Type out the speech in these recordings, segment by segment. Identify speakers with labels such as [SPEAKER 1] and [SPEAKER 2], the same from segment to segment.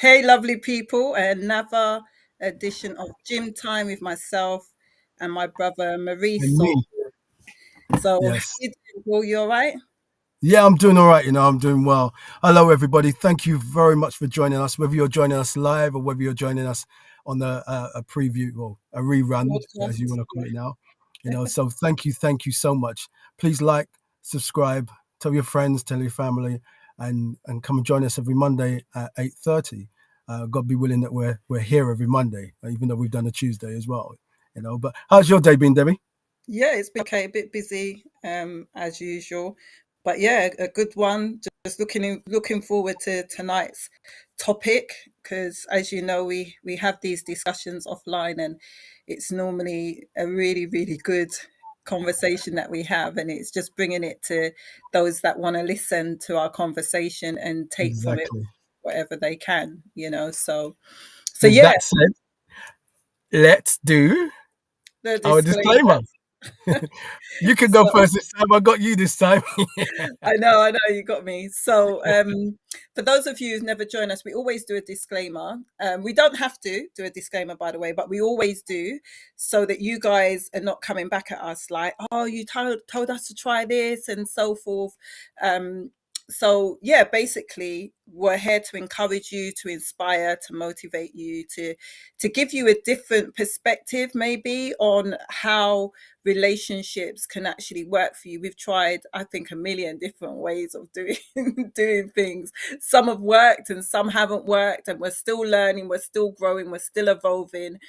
[SPEAKER 1] Hey, lovely people. Another edition of Gym Time with myself and my brother Maurice.
[SPEAKER 2] And
[SPEAKER 1] So,
[SPEAKER 2] me,
[SPEAKER 1] how
[SPEAKER 2] yes.
[SPEAKER 1] you doing, Paul? You all right?
[SPEAKER 2] Yeah, I'm doing all right. I'm doing well. Hello, everybody. Thank you very much for joining us, whether you're joining us live or whether you're joining us on a preview or a rerun, as you
[SPEAKER 1] Podcast.
[SPEAKER 2] want to call it now. So thank you so much. Please like, subscribe, tell your friends, tell your family, and come and join us every Monday at 8:30. God be willing that we're here every Monday, even though we've done a Tuesday as well. But how's your day been, Debbie?
[SPEAKER 1] Yeah, it's been okay, a bit busy as usual, but yeah, a good one. Just looking forward to tonight's topic because, as you know, we have these discussions offline, and it's normally a really good conversation that we have, and it's just bringing it to those that want to listen to our conversation and take from it
[SPEAKER 2] Exactly.
[SPEAKER 1] whatever they can, so
[SPEAKER 2] With
[SPEAKER 1] yeah,
[SPEAKER 2] that said, let's do
[SPEAKER 1] the
[SPEAKER 2] our
[SPEAKER 1] disclaimer.
[SPEAKER 2] disclaimer. You can go
[SPEAKER 1] So
[SPEAKER 2] first this time. I got you this time.
[SPEAKER 1] I know, you got me. So, for those of you who've never joined us, we always do a disclaimer. We don't have to do a disclaimer, by the way, but we always do, so that you guys are not coming back at us like, "Oh, you told us to try this," and so forth. Um, so yeah, basically, we're here to encourage you, to inspire, to motivate you, to give you a different perspective, maybe on how relationships can actually work for you. We've tried, I think, a million different ways of doing doing things. Some have worked and some haven't worked, and we're still learning, we're still growing, we're still evolving,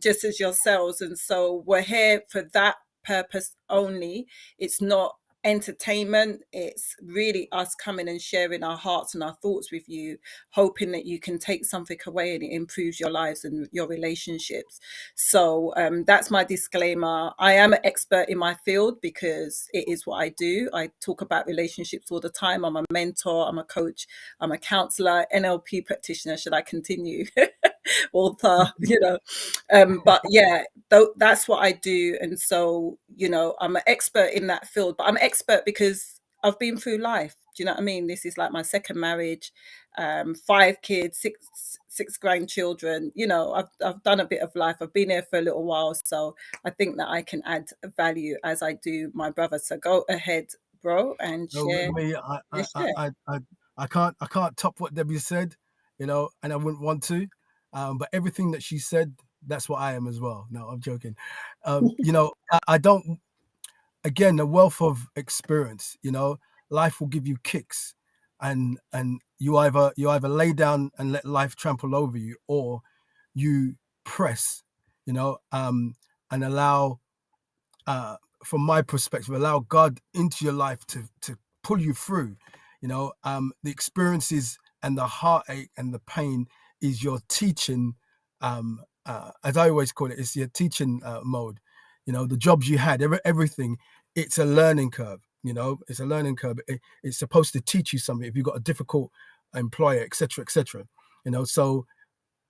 [SPEAKER 1] just as yourselves. And so we're here for that purpose only. It's not entertainment, it's really us coming and sharing our hearts and our thoughts with you, hoping that you can take something away and it improves your lives and your relationships. So that's my disclaimer. I am an expert in my field because it is what I do. I talk about relationships all the time. I'm a mentor, I'm a coach, I'm a counselor, NLP practitioner, should I continue? Author, but yeah, that's what I do. And so, I'm an expert in that field, but I'm an expert because I've been through life. Do you know what I mean? This is like my second marriage, 5 kids, six grandchildren. I've done a bit of life. I've been here for a little while, so I think that I can add value as I do my brother. So go ahead, bro, and
[SPEAKER 2] No, with
[SPEAKER 1] share
[SPEAKER 2] me,
[SPEAKER 1] your share.
[SPEAKER 2] I can't top what Debbie said, and I wouldn't want to. But everything that she said, that's what I am as well. No, I'm joking. I don't. Again, the wealth of experience. Life will give you kicks, and you either lay down and let life trample over you, or you press. And allow, from my perspective, allow God into your life to pull you through. The experiences and the heartache and the pain is your teaching. As I always call it, it's your teaching mode. The jobs you had, everything, it's a learning curve. It's a learning curve. It's supposed to teach you something. If you've got a difficult employer, etc., etc. So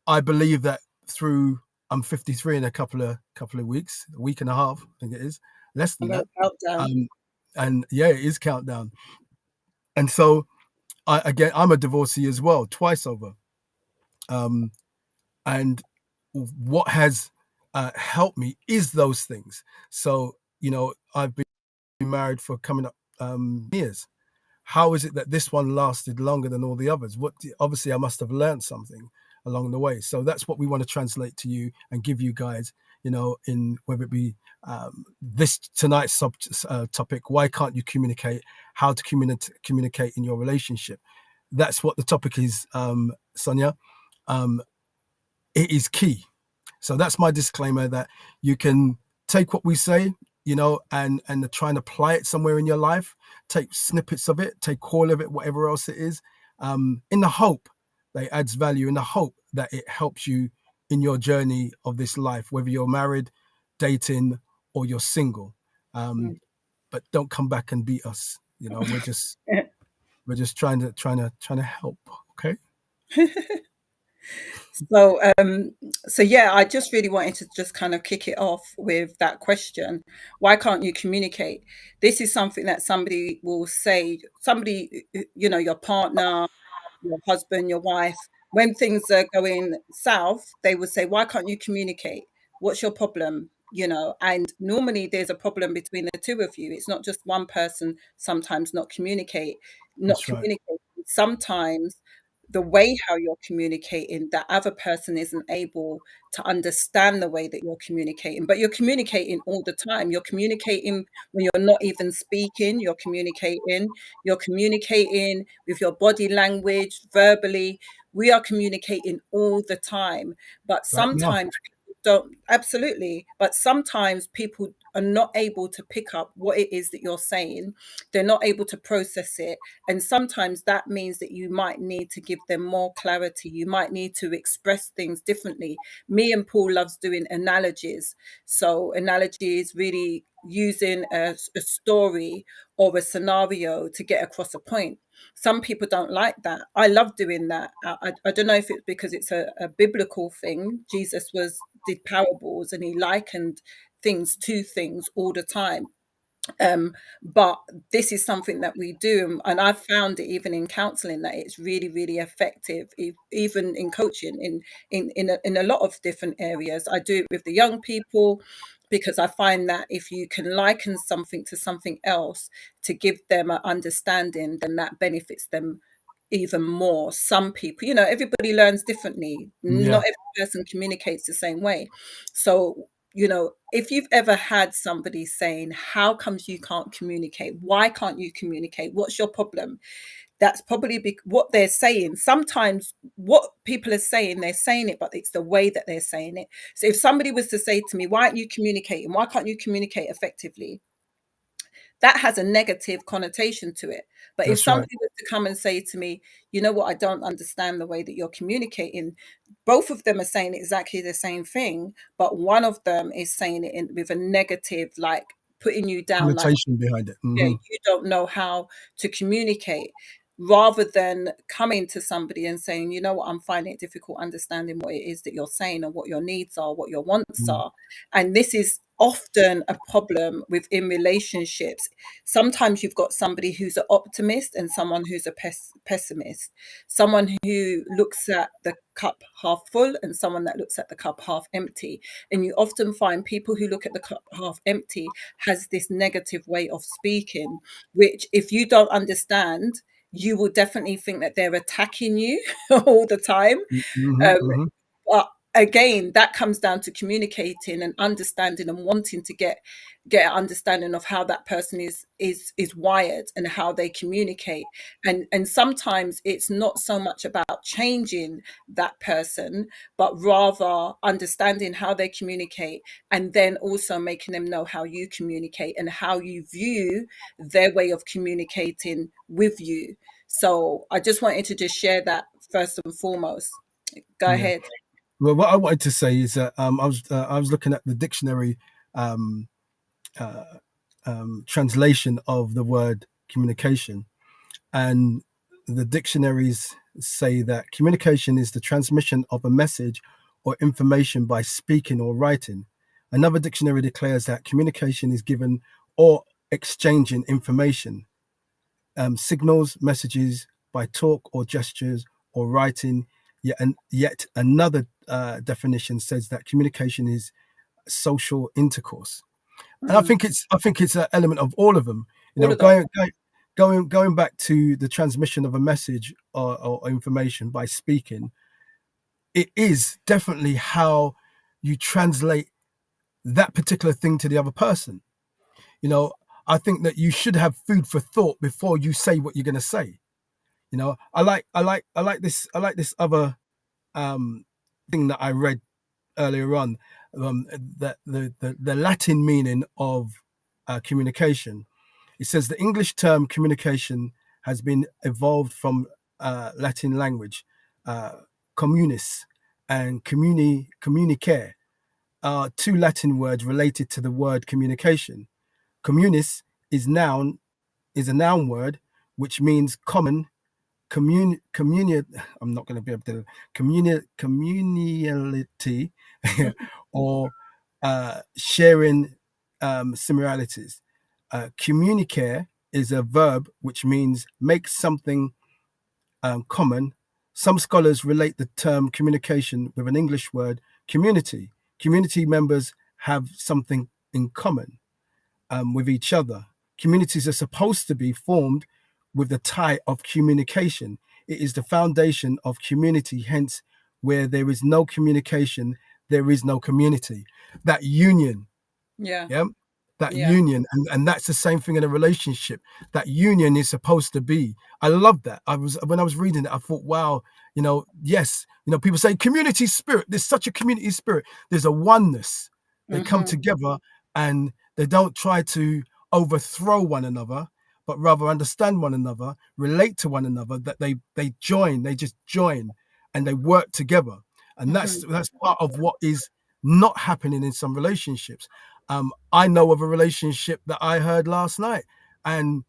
[SPEAKER 2] I believe that through. I'm 53 in a couple of weeks, a week and a half, I think it is, less
[SPEAKER 1] I
[SPEAKER 2] than
[SPEAKER 1] know,
[SPEAKER 2] that.
[SPEAKER 1] countdown.
[SPEAKER 2] And yeah, it is countdown. And so I'm a divorcee as well, twice over. Um, and what has helped me is those things. So I've been married for coming up years. How is it that this one lasted longer than all the others? Obviously I must have learned something along the way. So that's what we want to translate to you and give you guys, in whether it be this tonight's topic, why can't you communicate, how to communicate in your relationship. That's what the topic is, Sonia. It is key. So that's my disclaimer, that you can take what we say, and try and apply it somewhere in your life. Take snippets of it, take all of it, whatever else it is, in the hope that it adds value, in the hope that it helps you in your journey of this life, whether you're married, dating, or you're single.
[SPEAKER 1] Mm.
[SPEAKER 2] But don't come back and beat us. We're just trying to help. Okay.
[SPEAKER 1] So, so yeah, I just really wanted to just kind of kick it off with that question. Why can't you communicate? This is something that somebody will say, somebody, your partner, your husband, your wife, when things are going south, they would say, "Why can't you communicate? What's your problem?" And normally there's a problem between the two of you. It's not just one person sometimes not
[SPEAKER 2] That's right.
[SPEAKER 1] communicating. Sometimes the way how you're communicating, that other person isn't able to understand the way that you're communicating, but you're communicating all the time. You're communicating when you're not even speaking, you're communicating with your body language, verbally. We are communicating all the time. But
[SPEAKER 2] Right now.
[SPEAKER 1] sometimes people don't, absolutely. But sometimes people are not able to pick up what it is that you're saying. They're not able to process it. And sometimes that means that you might need to give them more clarity. You might need to express things differently. Me and Paul loves doing analogies. So analogy is really using a story or a scenario to get across a point. Some people don't like that. I love doing that. I don't know if it's because it's a biblical thing. Jesus did parables and he likened things to things all the time. But this is something that we do, and I've found it even in counseling that it's really, really effective, even in coaching in a lot of different areas. I do it with the young people because I find that if you can liken something to something else to give them an understanding, then that benefits them even more. Some people, everybody learns differently. Not
[SPEAKER 2] Yeah.
[SPEAKER 1] every person communicates the same way. So, if you've ever had somebody saying, "How comes you can't communicate? Why can't you communicate? What's your problem?" That's probably what they're saying. Sometimes what people are saying, they're saying it, but it's the way that they're saying it. So if somebody was to say to me, "Why aren't you communicating? Why can't you communicate effectively?" That has a negative connotation to it. But if
[SPEAKER 2] That's right.
[SPEAKER 1] somebody was to come and say to me, "You know what, I don't understand the way that you're communicating," both of them are saying exactly the same thing, but one of them is saying it with a negative, like putting you down, like,
[SPEAKER 2] Connotation behind it.
[SPEAKER 1] yeah, you don't know how to communicate, rather than coming to somebody and saying, "You know what, I'm finding it difficult understanding what it is that you're saying or what your needs are, what your wants
[SPEAKER 2] Mm.
[SPEAKER 1] are." And this is often a problem within relationships. Sometimes you've got somebody who's an optimist and someone who's a pessimist, someone who looks at the cup half full and someone that looks at the cup half empty. And you often find people who look at the cup half empty has this negative way of speaking, which if you don't understand, you will definitely think that they're attacking you all the time.
[SPEAKER 2] Mhm,
[SPEAKER 1] Um,
[SPEAKER 2] mhm.
[SPEAKER 1] but again, that comes down to communicating and understanding and wanting to get an understanding of how that person is wired and how they communicate. And sometimes it's not so much about changing that person, but rather understanding how they communicate and then also making them know how you communicate and how you view their way of communicating with you. So I just wanted to just share that first and foremost. Go
[SPEAKER 2] Yeah.
[SPEAKER 1] ahead.
[SPEAKER 2] Well, what I wanted to say is that I was looking at the dictionary um, uh, translation of the word communication, and the dictionaries say that communication is the transmission of a message or information by speaking or writing. Another dictionary declares that communication is given or exchanging information, signals, messages by talk or gestures or writing. Yet another definition says that communication is social intercourse, and
[SPEAKER 1] Mm,
[SPEAKER 2] I think it's an element of all of them. You
[SPEAKER 1] all
[SPEAKER 2] know,
[SPEAKER 1] of those.
[SPEAKER 2] going back to the transmission of a message or information by speaking, it is definitely how you translate that particular thing to the other person. You know, I think that you should have food for thought before you say what you're going to say. You know, I like this other um, thing that I read earlier on, that the Latin meaning of communication. It says the English term communication has been evolved from Latin language, uh, communis and communicare are two Latin words related to the word communication. Communis is noun is a noun word which means common communion. I'm not going to be able to communality or sharing similarities. Communicare is a verb which means make something common. Some scholars relate the term communication with an English word community. Community members have something in common with each other. Communities are supposed to be formed with the tie of communication. It is the foundation of community, hence, where there is no communication, there is no community. That union,
[SPEAKER 1] Yeah.
[SPEAKER 2] yeah, that
[SPEAKER 1] Yeah.
[SPEAKER 2] union, and that's the same thing in a relationship. That union is supposed to be. I love that. I was when I was reading it, I thought, wow, yes, people say community spirit. There's such a community spirit. There's a oneness. They come
[SPEAKER 1] Mm-hmm.
[SPEAKER 2] together and they don't try to overthrow one another, but rather understand one another, relate to one another. That they just join, and they work together, and
[SPEAKER 1] Mm-hmm.
[SPEAKER 2] that's part of what is not happening in some relationships. I know of a relationship that I heard last night, and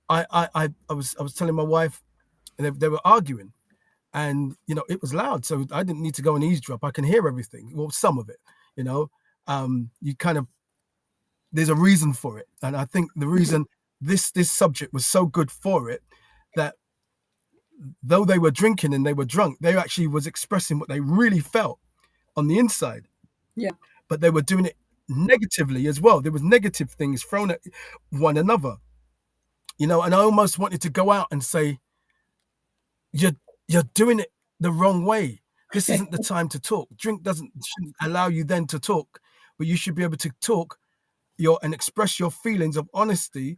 [SPEAKER 2] I was telling my wife, and they were arguing, and it was loud, so I didn't need to go and eavesdrop. I can hear everything, well, some of it. You know, you kind of there's a reason for it, and I think the reason this subject was so good for it, that though they were drinking and they were drunk, they actually was expressing what they really felt on the inside,
[SPEAKER 1] Yeah.
[SPEAKER 2] but they were doing it negatively as well. There was negative things thrown at one another, and I almost wanted to go out and say, you're you're doing it the wrong way. This isn't the time to talk. Drink shouldn't allow you then to talk, but you should be able to talk and express your feelings of honesty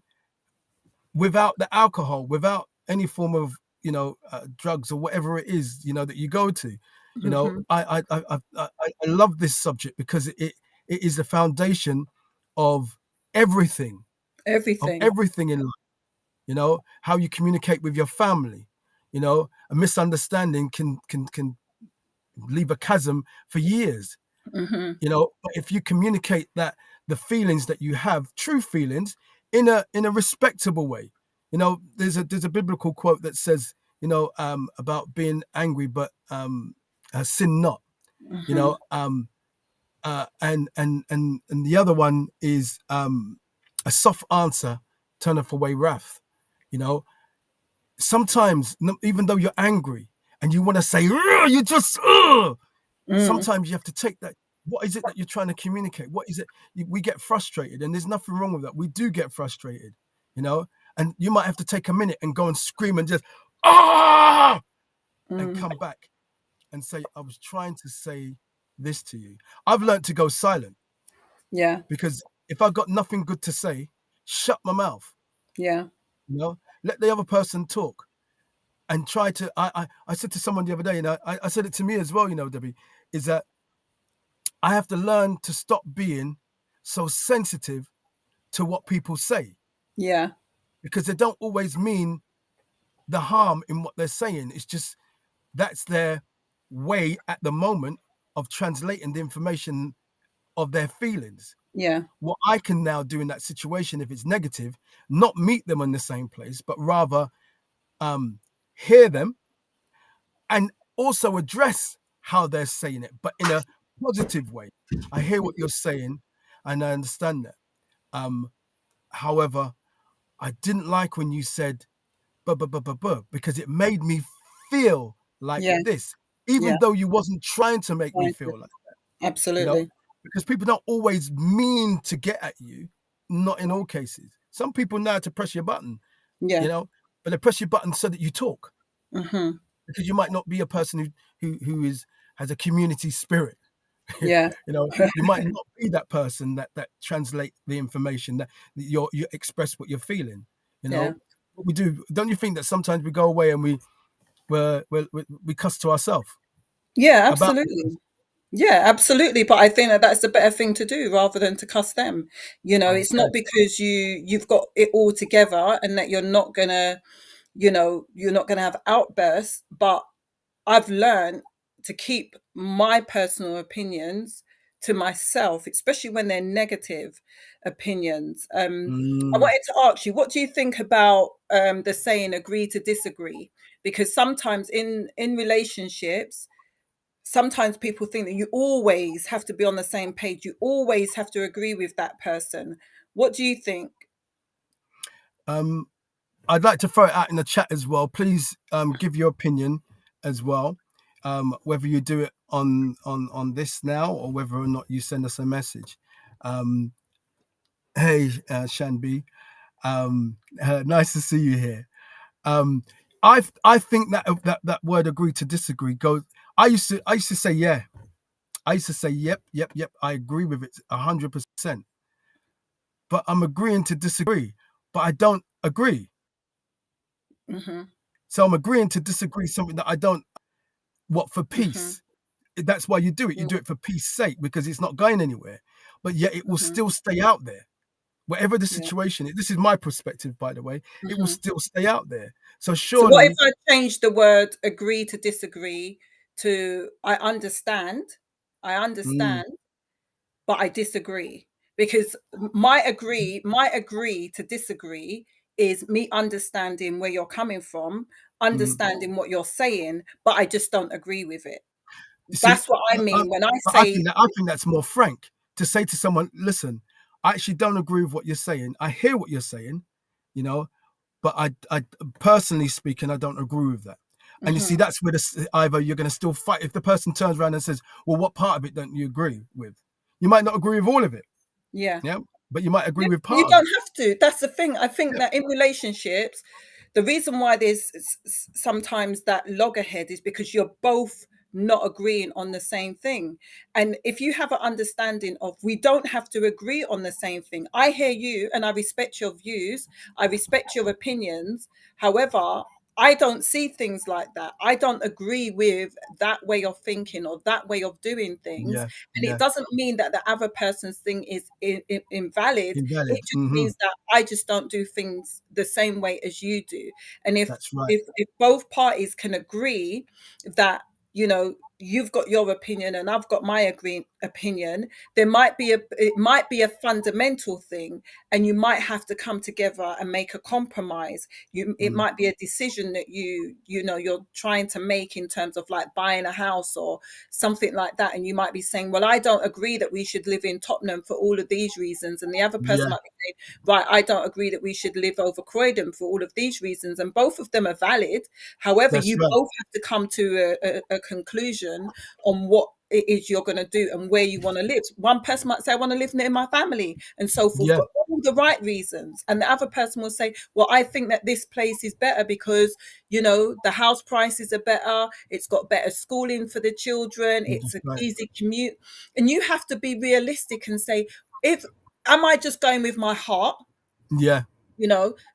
[SPEAKER 2] without the alcohol, without any form of drugs or whatever it is that you go to.
[SPEAKER 1] Mm-hmm.
[SPEAKER 2] I love this subject because it is the foundation of everything,
[SPEAKER 1] Everything.
[SPEAKER 2] in life. How you communicate with your family. A misunderstanding can leave a chasm for years.
[SPEAKER 1] Mm-hmm.
[SPEAKER 2] But if you communicate that the feelings that you have, true feelings, in a respectable way. There's a biblical quote that says, about being angry, but sin not. you
[SPEAKER 1] Mm-hmm.
[SPEAKER 2] know um and the other one is, a soft answer turneth away wrath. you know Sometimes, even though you're angry and you want to say, "Ugh," you just
[SPEAKER 1] Mm.
[SPEAKER 2] sometimes you have to take that. What is it that you're trying to communicate? What is it? We get frustrated, and there's nothing wrong with that. We do get frustrated, you know, and you might have to take a minute and go and scream and just ah, and
[SPEAKER 1] Mm.
[SPEAKER 2] come back and say, I was trying to say this to you. I've learned to go silent,
[SPEAKER 1] Yeah.
[SPEAKER 2] because if I've got nothing good to say, shut my mouth.
[SPEAKER 1] Yeah.
[SPEAKER 2] Let the other person talk. And try to. I said to someone the other day, I said it to me as well, Debbie, is that I have to learn to stop being so sensitive to what people say,
[SPEAKER 1] Yeah.
[SPEAKER 2] because they don't always mean the harm in what they're saying. It's just that's their way at the moment of translating the information of their feelings.
[SPEAKER 1] Yeah.
[SPEAKER 2] What I can now do in that situation, if it's negative, not meet them in the same place, but rather hear them and also address how they're saying it, but in a positive way. I hear what you're saying and I understand that. However, I didn't like when you said because it made me feel like
[SPEAKER 1] Yeah.
[SPEAKER 2] this,
[SPEAKER 1] Yeah.
[SPEAKER 2] even though you wasn't trying to make me
[SPEAKER 1] Fine.
[SPEAKER 2] feel like, you know,
[SPEAKER 1] Absolutely.
[SPEAKER 2] because people don't always mean to get at you, not in all cases. Some people know how to press your button,
[SPEAKER 1] Yeah.
[SPEAKER 2] but they press your button so that you talk,
[SPEAKER 1] Mm-hmm.
[SPEAKER 2] because you might not be a person who has a community spirit.
[SPEAKER 1] Yeah.
[SPEAKER 2] You might not be that person that translate the information, that you express what you're feeling.
[SPEAKER 1] Yeah.
[SPEAKER 2] What we do. Don't you think that sometimes we go away and we cuss to ourselves
[SPEAKER 1] Yeah.
[SPEAKER 2] about
[SPEAKER 1] Absolutely. Yeah, absolutely. But I think that that's the better thing to do rather than to cuss them. It's
[SPEAKER 2] okay.
[SPEAKER 1] not because you've got it all together and that you're not gonna, you're not going to have outbursts, but I've learned to keep my personal opinions to myself, especially when they're negative opinions. I
[SPEAKER 2] Mm.
[SPEAKER 1] wanted to ask you, what do you think about the saying "agree to disagree"? Because sometimes in relationships, sometimes people think that you always have to be on the same page. You always have to agree with that person. What do you think?
[SPEAKER 2] Um, I'd like to throw it out in the chat as well. Please give your opinion as well, whether you do it on this now or whether or not you send us a message. Um, hey, Shanbi, nice to see you here. Um, I think that word "agree to disagree" goes. I used to say yeah. I used to say yep. I agree with it 100%. But I'm agreeing to disagree. But I don't agree.
[SPEAKER 1] Hmm.
[SPEAKER 2] So I'm agreeing to disagree something that I don't. What for
[SPEAKER 1] Hmm.
[SPEAKER 2] peace? That's why you do it. You do it for peace sake because it's not going anywhere. But yet it will
[SPEAKER 1] Hmm.
[SPEAKER 2] still stay out there. Whatever the
[SPEAKER 1] Yeah.
[SPEAKER 2] situation is, this is my perspective, by the way. It will
[SPEAKER 1] Hmm.
[SPEAKER 2] still stay out there. So
[SPEAKER 1] So what if
[SPEAKER 2] surely,
[SPEAKER 1] I change the word "agree to disagree" to "I understand"? I
[SPEAKER 2] mm,
[SPEAKER 1] understand, but I disagree, because my agree to disagree is me understanding where you're coming from,
[SPEAKER 2] mm.
[SPEAKER 1] understanding what you're saying, but I just don't agree with it.
[SPEAKER 2] You see,
[SPEAKER 1] That's what I
[SPEAKER 2] I,
[SPEAKER 1] mean when I
[SPEAKER 2] I
[SPEAKER 1] say.
[SPEAKER 2] think that's more frank to say to someone, "Listen, I actually don't agree with what you're saying. I hear what you're saying, you know, but I personally speaking, I don't agree with that." And you see,
[SPEAKER 1] Mhm.
[SPEAKER 2] that's where either you're going to still fight. If the person turns around and says, "Well, what part of it don't you agree with?" You might not agree with all of it,
[SPEAKER 1] Yeah.
[SPEAKER 2] yeah, but you might agree
[SPEAKER 1] Yeah,
[SPEAKER 2] with
[SPEAKER 1] you
[SPEAKER 2] part of
[SPEAKER 1] don't
[SPEAKER 2] it.
[SPEAKER 1] have to. That's the thing. I think
[SPEAKER 2] Yeah.
[SPEAKER 1] that in relationships, the reason why there's sometimes that loggerhead is because you're both not agreeing on the same thing. And if you have an understanding of, we don't have to agree on the same thing. I hear you and I respect your views, I respect your opinions. However, I don't see things like that. I don't agree with that way of thinking or that way of doing things.
[SPEAKER 2] Yeah,
[SPEAKER 1] And it
[SPEAKER 2] yeah,
[SPEAKER 1] doesn't mean that the other person's thing is invalid. It
[SPEAKER 2] invalid.
[SPEAKER 1] just means that I just don't do things the same way as you do. And if
[SPEAKER 2] That's right.
[SPEAKER 1] if both parties can agree that, you've got your opinion and I've got my opinion, it might be a fundamental thing, and you might have to come together and make a compromise. It
[SPEAKER 2] Mm,
[SPEAKER 1] might be a decision that you're trying to make in terms of like buying a house or something like that, and you might be saying, well, I don't agree that we should live in Tottenham for all of these reasons, and the other person
[SPEAKER 2] yeah,
[SPEAKER 1] might be saying, right, I don't agree that we should live over Croydon for all of these reasons, and both of them are valid. However,
[SPEAKER 2] that's
[SPEAKER 1] you
[SPEAKER 2] right.
[SPEAKER 1] both have to come to a conclusion on what it is you're going to do and where you want to live. One person might say, I want to live near my family and so forth,
[SPEAKER 2] Yeah.
[SPEAKER 1] for all the right reasons. And the other person will say, well, I think that this place is better because, the house prices are better. It's got better schooling for the children. It's
[SPEAKER 2] That's
[SPEAKER 1] an
[SPEAKER 2] right.
[SPEAKER 1] easy commute. And you have to be realistic and say, if am I just going with my heart?
[SPEAKER 2] Yeah.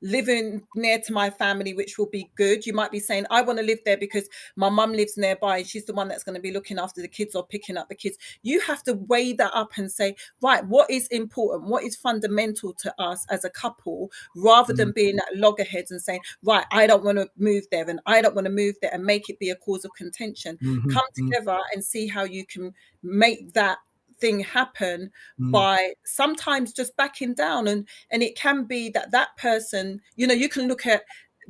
[SPEAKER 1] Living near to my family, which will be good. You might be saying, I want to live there because my mum lives nearby and she's the one that's going to be looking after the kids or picking up the kids. You have to weigh that up and say, right, what is important? What is fundamental to us as a couple, rather than
[SPEAKER 2] Mm,
[SPEAKER 1] being at loggerheads and saying, right, I don't want to move there and I don't want to move there, and make it be a cause of contention.
[SPEAKER 2] mhm,
[SPEAKER 1] Come
[SPEAKER 2] mm,
[SPEAKER 1] together and see how you can make that thing happen
[SPEAKER 2] mm.
[SPEAKER 1] by sometimes just backing down. And it can be that person, you can look at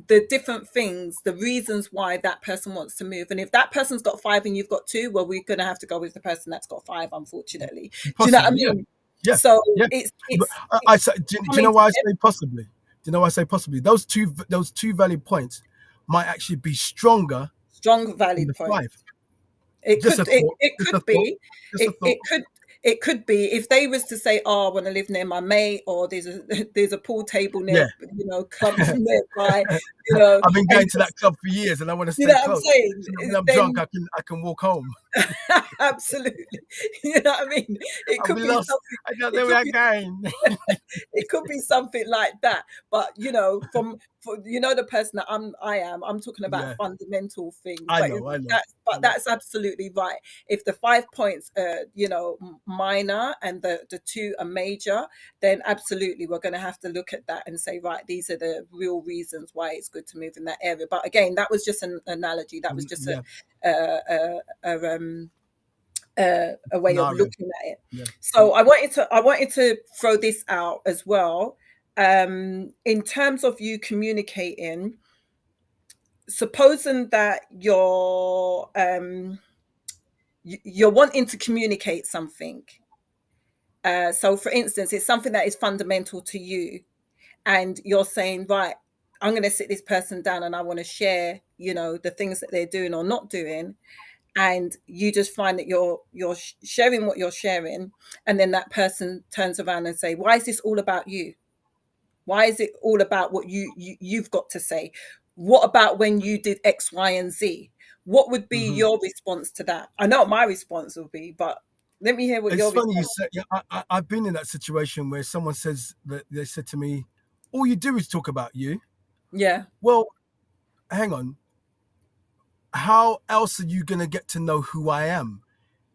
[SPEAKER 1] the different things, the reasons why that person wants to move, and if that person's got five and you've got two, well, we're going to have to go with the person that's got five, unfortunately. Do you know what I
[SPEAKER 2] Possibly, yeah.
[SPEAKER 1] mean?
[SPEAKER 2] Yeah,
[SPEAKER 1] So
[SPEAKER 2] yeah.
[SPEAKER 1] it's
[SPEAKER 2] But
[SPEAKER 1] it's
[SPEAKER 2] I
[SPEAKER 1] it's
[SPEAKER 2] say, do you
[SPEAKER 1] coming
[SPEAKER 2] know why I
[SPEAKER 1] together.
[SPEAKER 2] say possibly? Do you know why I say possibly? Those two valid points might actually be stronger
[SPEAKER 1] Strong
[SPEAKER 2] than
[SPEAKER 1] valid
[SPEAKER 2] the
[SPEAKER 1] point.
[SPEAKER 2] five.
[SPEAKER 1] It
[SPEAKER 2] Just a
[SPEAKER 1] could it,
[SPEAKER 2] thought.
[SPEAKER 1] it
[SPEAKER 2] Just a
[SPEAKER 1] could
[SPEAKER 2] thought.
[SPEAKER 1] be.
[SPEAKER 2] Just a
[SPEAKER 1] It
[SPEAKER 2] thought.
[SPEAKER 1] it could it could be if they was to say, "Oh, I want to live near my mate," or there's a there's a pool table
[SPEAKER 2] Yeah.
[SPEAKER 1] near, club nearby, you know,
[SPEAKER 2] I've been
[SPEAKER 1] and
[SPEAKER 2] going to that club for years, and I want to
[SPEAKER 1] you
[SPEAKER 2] stay
[SPEAKER 1] know what I'm
[SPEAKER 2] close.
[SPEAKER 1] saying?
[SPEAKER 2] So that when I'm drunk,
[SPEAKER 1] Then
[SPEAKER 2] I can walk home.
[SPEAKER 1] Absolutely. You know what I mean? It
[SPEAKER 2] I'll
[SPEAKER 1] could
[SPEAKER 2] be
[SPEAKER 1] be
[SPEAKER 2] lost.
[SPEAKER 1] something.
[SPEAKER 2] I don't
[SPEAKER 1] It
[SPEAKER 2] know
[SPEAKER 1] could
[SPEAKER 2] where I'm
[SPEAKER 1] be
[SPEAKER 2] going.
[SPEAKER 1] it could be something like that. But from for the person that I'm talking about
[SPEAKER 2] Yeah,
[SPEAKER 1] fundamental things.
[SPEAKER 2] I
[SPEAKER 1] But
[SPEAKER 2] know, I know, I
[SPEAKER 1] but
[SPEAKER 2] know.
[SPEAKER 1] that's absolutely right. If the 5 points are minor and the two are major, then absolutely we're going to have to look at that and say, right, these are the real reasons why it's good to move in that area. But again, that was just an analogy. That was just
[SPEAKER 2] Yeah,
[SPEAKER 1] a way of
[SPEAKER 2] scenario.
[SPEAKER 1] looking at it.
[SPEAKER 2] Yeah.
[SPEAKER 1] So I wanted to throw this out as well. In terms of you communicating, supposing that you're wanting to communicate something. So for instance, it's something that is fundamental to you, and you're saying, right, I'm going to sit this person down and I want to share, the things that they're doing or not doing, and you just find that you're sharing what you're sharing, and then that person turns around and say, why is this all about you? Why is it all about what you've got to say? What about when you did X, Y, and Z? What would be
[SPEAKER 2] Hmm.
[SPEAKER 1] your response to that? I know what my response will be, but let me hear what
[SPEAKER 2] It's
[SPEAKER 1] your
[SPEAKER 2] funny you
[SPEAKER 1] response.
[SPEAKER 2] said. Yeah, I've been in that situation where someone says that they said to me, "All you do is talk about you."
[SPEAKER 1] Yeah.
[SPEAKER 2] Well, hang on. How else are you gonna get to know who I am?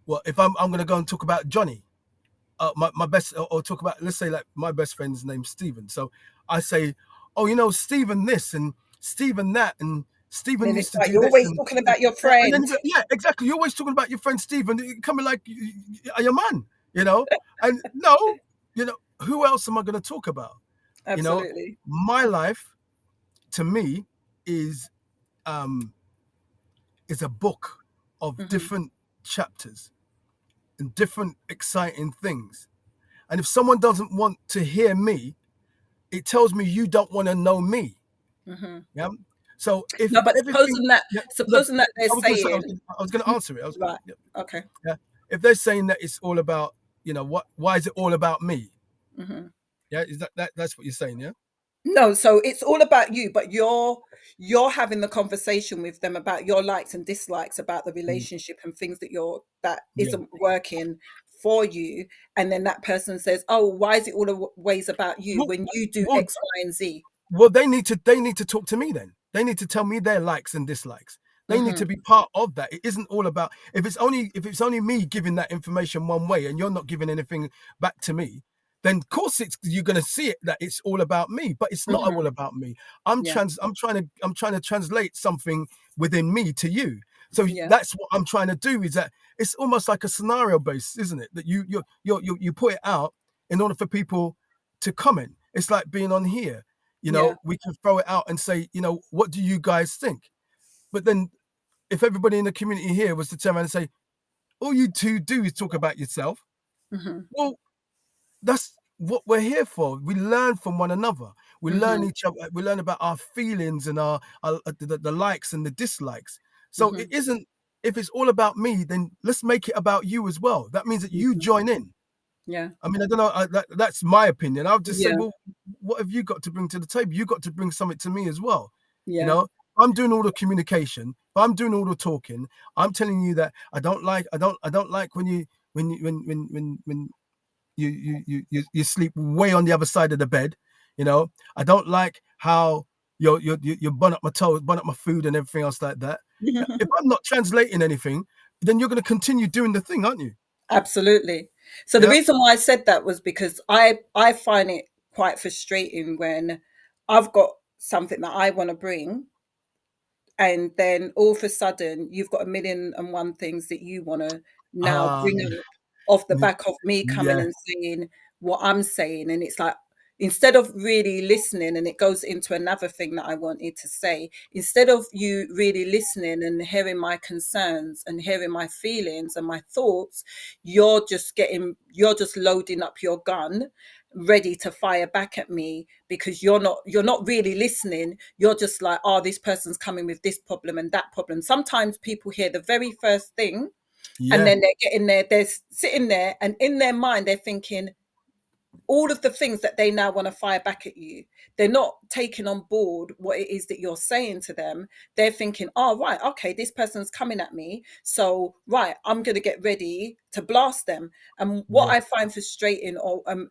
[SPEAKER 2] Well, if I'm gonna go and talk about Johnny, my best, or talk about, let's say, like my best friend's name's Stephen. So I say, oh, Stephen this and Stephen that, and Stephen
[SPEAKER 1] Then
[SPEAKER 2] used
[SPEAKER 1] it's
[SPEAKER 2] to
[SPEAKER 1] like
[SPEAKER 2] do
[SPEAKER 1] you're
[SPEAKER 2] this,
[SPEAKER 1] always
[SPEAKER 2] and
[SPEAKER 1] talking about your
[SPEAKER 2] and then
[SPEAKER 1] friend.
[SPEAKER 2] yeah, exactly. You're always talking about your friend Stephen, coming like your man, and no, who else am I going to talk about? You know,
[SPEAKER 1] Absolutely.
[SPEAKER 2] my life to me is um is a book of
[SPEAKER 1] Hmm.
[SPEAKER 2] different chapters and different exciting things. And if someone doesn't want to hear me, it tells me you don't want to know me.
[SPEAKER 1] Hmm.
[SPEAKER 2] Yeah. So if
[SPEAKER 1] No, but
[SPEAKER 2] everything, yeah, no,
[SPEAKER 1] supposing that they're
[SPEAKER 2] I was going to say,
[SPEAKER 1] saying,
[SPEAKER 2] I was going to answer it.
[SPEAKER 1] right, okay.
[SPEAKER 2] Yeah. If they're saying that it's all about, why is it all about me?
[SPEAKER 1] Hmm.
[SPEAKER 2] Yeah. Is that's what you're saying? Yeah.
[SPEAKER 1] No, so it's all about you, but you're having the conversation with them about your likes and dislikes, about the
[SPEAKER 2] Mm,
[SPEAKER 1] relationship and things that
[SPEAKER 2] yeah.
[SPEAKER 1] isn't working for you, and then that person says, "Oh, why is it always about you
[SPEAKER 2] Well,
[SPEAKER 1] when you do
[SPEAKER 2] well,
[SPEAKER 1] X, Y, and Z?"
[SPEAKER 2] Well, they need to talk to me then. They need to tell me their likes and dislikes. They need
[SPEAKER 1] Hmm.
[SPEAKER 2] to be part of that. It isn't all about, if it's only me giving that information one way and you're not giving anything back to me, then of course you're going to see it that it's all about me, but it's not
[SPEAKER 1] Hmm.
[SPEAKER 2] all about me.
[SPEAKER 1] Yeah,
[SPEAKER 2] I'm trying to translate something within me to you. So
[SPEAKER 1] yeah,
[SPEAKER 2] that's what I'm trying to do, is that it's almost like a scenario based, isn't it? That you put it out in order for people to comment. It's like being on here.
[SPEAKER 1] yeah.
[SPEAKER 2] We can throw it out and say, what do you guys think? But then if everybody in the community here was to turn around and say, all you two do is talk about yourself,
[SPEAKER 1] Hmm.
[SPEAKER 2] well, that's what we're here for. We learn from one another. We learn
[SPEAKER 1] Hmm.
[SPEAKER 2] each other. We learn about our feelings and the likes and the dislikes. So it
[SPEAKER 1] Hmm.
[SPEAKER 2] isn't, if it's all about me, then let's make it about you as well. That means that you
[SPEAKER 1] Hmm.
[SPEAKER 2] join in.
[SPEAKER 1] Yeah,
[SPEAKER 2] I mean, I don't know. That's my opinion. I'll just say,
[SPEAKER 1] yeah,
[SPEAKER 2] well, what have you got to bring to the table? You got to bring something to me as well. You
[SPEAKER 1] yeah.
[SPEAKER 2] know, I'm doing all the communication. If I'm doing all the talking, I'm telling you that I don't like when you sleep way on the other side of the bed. I don't like how you bun up my toes, bun up my food, and everything else like that. If I'm not translating anything, then you're going to continue doing the thing, aren't you?
[SPEAKER 1] Absolutely. So the
[SPEAKER 2] Yeah.
[SPEAKER 1] reason why I said that was because I find it quite frustrating when I've got something that I want to bring, and then all of a sudden you've got a million and one things that you want to now
[SPEAKER 2] Uh,
[SPEAKER 1] bring up off the back of me coming
[SPEAKER 2] yeah.
[SPEAKER 1] and saying what I'm saying. And it's like, instead of really listening, and it goes into another thing that I wanted to say, instead of you really listening and hearing my concerns and hearing my feelings and my thoughts, you're just loading up your gun, ready to fire back at me, because you're not really listening. You're just like, oh, this person's coming with this problem and that problem. Sometimes people hear the very first thing, and
[SPEAKER 2] Yeah.
[SPEAKER 1] then they're sitting there, and in their mind they're thinking, all of the things that they now want to fire back at you, they're not taking on board what it is that you're saying to them. They're thinking, oh, right, okay, this person's coming at me. So, right, I'm going to get ready to blast them. And what
[SPEAKER 2] Yeah.
[SPEAKER 1] I find frustrating,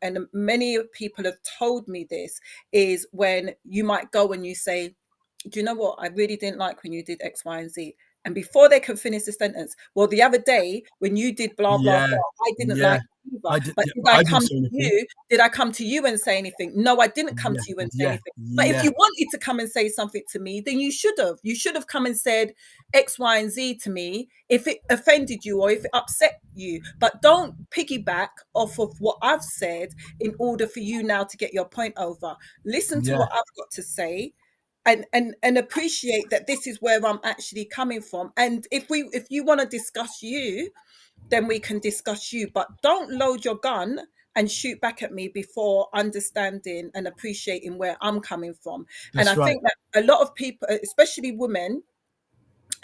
[SPEAKER 1] and many people have told me this, is when you might go and you say, do you know what? I really didn't like when you did X, Y, and Z. And before they can finish the sentence, well, the other day when you did blah, blah,
[SPEAKER 2] Yeah.
[SPEAKER 1] blah, I didn't
[SPEAKER 2] Yeah.
[SPEAKER 1] like it either.
[SPEAKER 2] I did.
[SPEAKER 1] But
[SPEAKER 2] Yeah,
[SPEAKER 1] did
[SPEAKER 2] but
[SPEAKER 1] I
[SPEAKER 2] I didn't
[SPEAKER 1] come
[SPEAKER 2] say
[SPEAKER 1] to
[SPEAKER 2] anything.
[SPEAKER 1] you? Did I come to you and say anything? No, I didn't come
[SPEAKER 2] Yeah.
[SPEAKER 1] to you and say
[SPEAKER 2] Yeah.
[SPEAKER 1] anything. But if
[SPEAKER 2] Yeah.
[SPEAKER 1] you wanted to come and say something to me, then you should have. You should have come and said X, Y, and Z to me if it offended you or if it upset you. But don't piggyback off of what I've said in order for you now to get your point over. Listen to
[SPEAKER 2] Yeah.
[SPEAKER 1] what I've got to say, and appreciate that this is where I'm actually coming from. And if you want to discuss you, then we can discuss you, but don't load your gun and shoot back at me before understanding and appreciating where I'm coming from. And I
[SPEAKER 2] That's right.
[SPEAKER 1] think that a lot of people, especially women,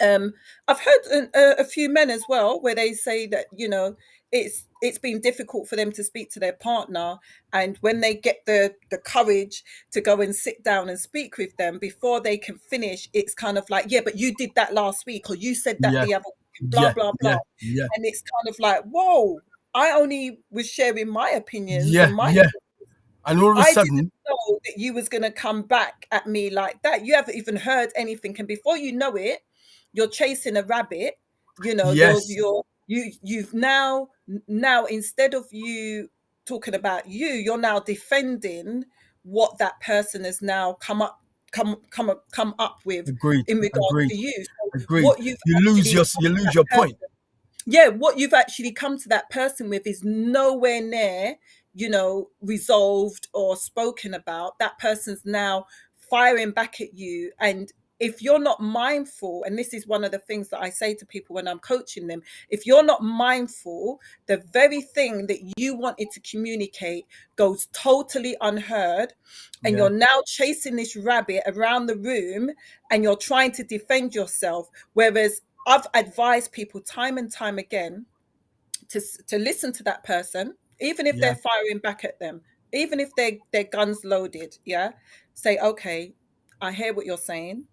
[SPEAKER 1] um, I've heard a few men as well, where they say that, it's been difficult for them to speak to their partner, and when they get the courage to go and sit down and speak with them before they can finish, it's kind of like, yeah, but you did that last week, or you said that
[SPEAKER 2] Yeah.
[SPEAKER 1] the other week, and blah
[SPEAKER 2] Yeah.
[SPEAKER 1] blah blah.
[SPEAKER 2] Yeah. Yeah.
[SPEAKER 1] And it's kind of like, whoa, I only was sharing my opinions
[SPEAKER 2] Yeah.
[SPEAKER 1] and my,
[SPEAKER 2] Yeah. And all of a
[SPEAKER 1] I didn't
[SPEAKER 2] sudden,
[SPEAKER 1] know that you was going to come back at me like that. You haven't even heard anything, and before you know it, you're chasing a rabbit. You know,
[SPEAKER 2] yes,
[SPEAKER 1] you've now, instead of you talking about you, you're now defending what that person has now come up with
[SPEAKER 2] agreed.
[SPEAKER 1] in regard
[SPEAKER 2] Agreed.
[SPEAKER 1] to you. So
[SPEAKER 2] Agreed.
[SPEAKER 1] what you've
[SPEAKER 2] You lose
[SPEAKER 1] actually
[SPEAKER 2] your
[SPEAKER 1] come
[SPEAKER 2] you
[SPEAKER 1] to
[SPEAKER 2] lose
[SPEAKER 1] that
[SPEAKER 2] your point.
[SPEAKER 1] person, yeah, what you've actually come to that person with is nowhere near, resolved or spoken about. That person's now firing back at you. And if you're not mindful, and this is one of the things that I say to people when I'm coaching them, if you're not mindful, the very thing that you wanted to communicate goes totally unheard. And
[SPEAKER 2] Yeah.
[SPEAKER 1] you're now chasing this rabbit around the room and you're trying to defend yourself. Whereas I've advised people time and time again to listen to that person, even if
[SPEAKER 2] Yeah.
[SPEAKER 1] they're firing back at them, even if their guns loaded. Yeah, say, okay, I hear what you're saying,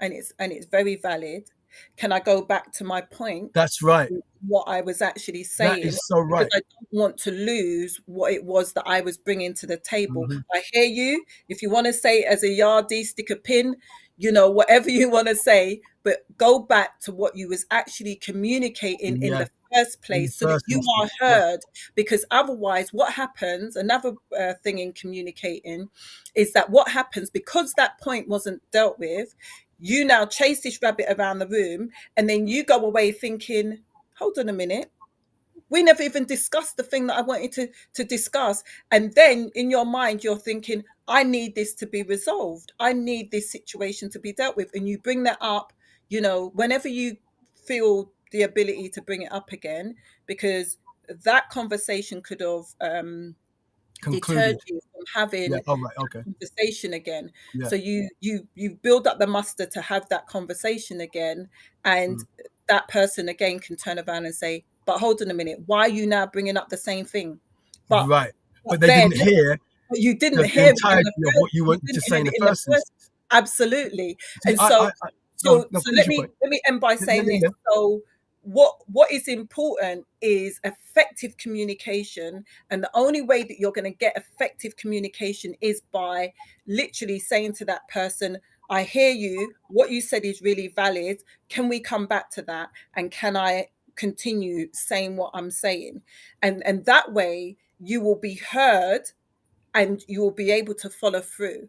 [SPEAKER 1] and it's very valid. Can I go back to my point?
[SPEAKER 2] That's right.
[SPEAKER 1] What I was actually
[SPEAKER 2] That
[SPEAKER 1] saying,
[SPEAKER 2] is so
[SPEAKER 1] because
[SPEAKER 2] right.
[SPEAKER 1] I don't want to lose what it was that I was bringing to the table.
[SPEAKER 2] Hmm.
[SPEAKER 1] I hear you. If you want to say it as a yardie, stick a pin, whatever you want to say, but go back to what you was actually communicating in
[SPEAKER 2] Yeah.
[SPEAKER 1] the first
[SPEAKER 2] In the
[SPEAKER 1] place so that
[SPEAKER 2] first
[SPEAKER 1] you are
[SPEAKER 2] instance. Yeah.
[SPEAKER 1] heard. Because otherwise, what happens, another thing in communicating, is that what happens, because that point wasn't dealt with, you now chase this rabbit around the room, and then you go away thinking, hold on a minute, we never even discussed the thing that I wanted to discuss. And then in your mind, you're thinking, I need this to be resolved. I need this situation to be dealt with. And you bring that up, whenever you feel the ability to bring it up again, because that conversation could have deterred
[SPEAKER 2] Concluded.
[SPEAKER 1] you from
[SPEAKER 2] Yeah.
[SPEAKER 1] having
[SPEAKER 2] All right. Okay.
[SPEAKER 1] conversation again.
[SPEAKER 2] Yeah.
[SPEAKER 1] So you build up the muster to have that conversation again, and
[SPEAKER 2] Mm.
[SPEAKER 1] that person again can turn around and say, but hold on a minute, why are you now bringing up the same thing? but
[SPEAKER 2] Right.
[SPEAKER 1] but
[SPEAKER 2] But they
[SPEAKER 1] then
[SPEAKER 2] didn't hear
[SPEAKER 1] you didn't
[SPEAKER 2] the
[SPEAKER 1] hear it in
[SPEAKER 2] entirety
[SPEAKER 1] the
[SPEAKER 2] of
[SPEAKER 1] first,
[SPEAKER 2] what you
[SPEAKER 1] you
[SPEAKER 2] wanted to
[SPEAKER 1] didn't
[SPEAKER 2] say
[SPEAKER 1] hear
[SPEAKER 2] in the
[SPEAKER 1] it in the
[SPEAKER 2] first
[SPEAKER 1] first.
[SPEAKER 2] instance.
[SPEAKER 1] Absolutely.
[SPEAKER 2] See,
[SPEAKER 1] And so
[SPEAKER 2] go on,
[SPEAKER 1] so
[SPEAKER 2] no,
[SPEAKER 1] so
[SPEAKER 2] finish
[SPEAKER 1] let
[SPEAKER 2] your
[SPEAKER 1] me
[SPEAKER 2] point.
[SPEAKER 1] let me end by
[SPEAKER 2] Yeah,
[SPEAKER 1] saying
[SPEAKER 2] yeah,
[SPEAKER 1] this.
[SPEAKER 2] yeah.
[SPEAKER 1] So what is important is effective communication, and the only way that you're going to get effective communication is by literally saying to that person, I hear you, what you said is really valid, can we come back to that, and can I continue saying what I'm saying? And that way you will be heard, and you will be able to follow through.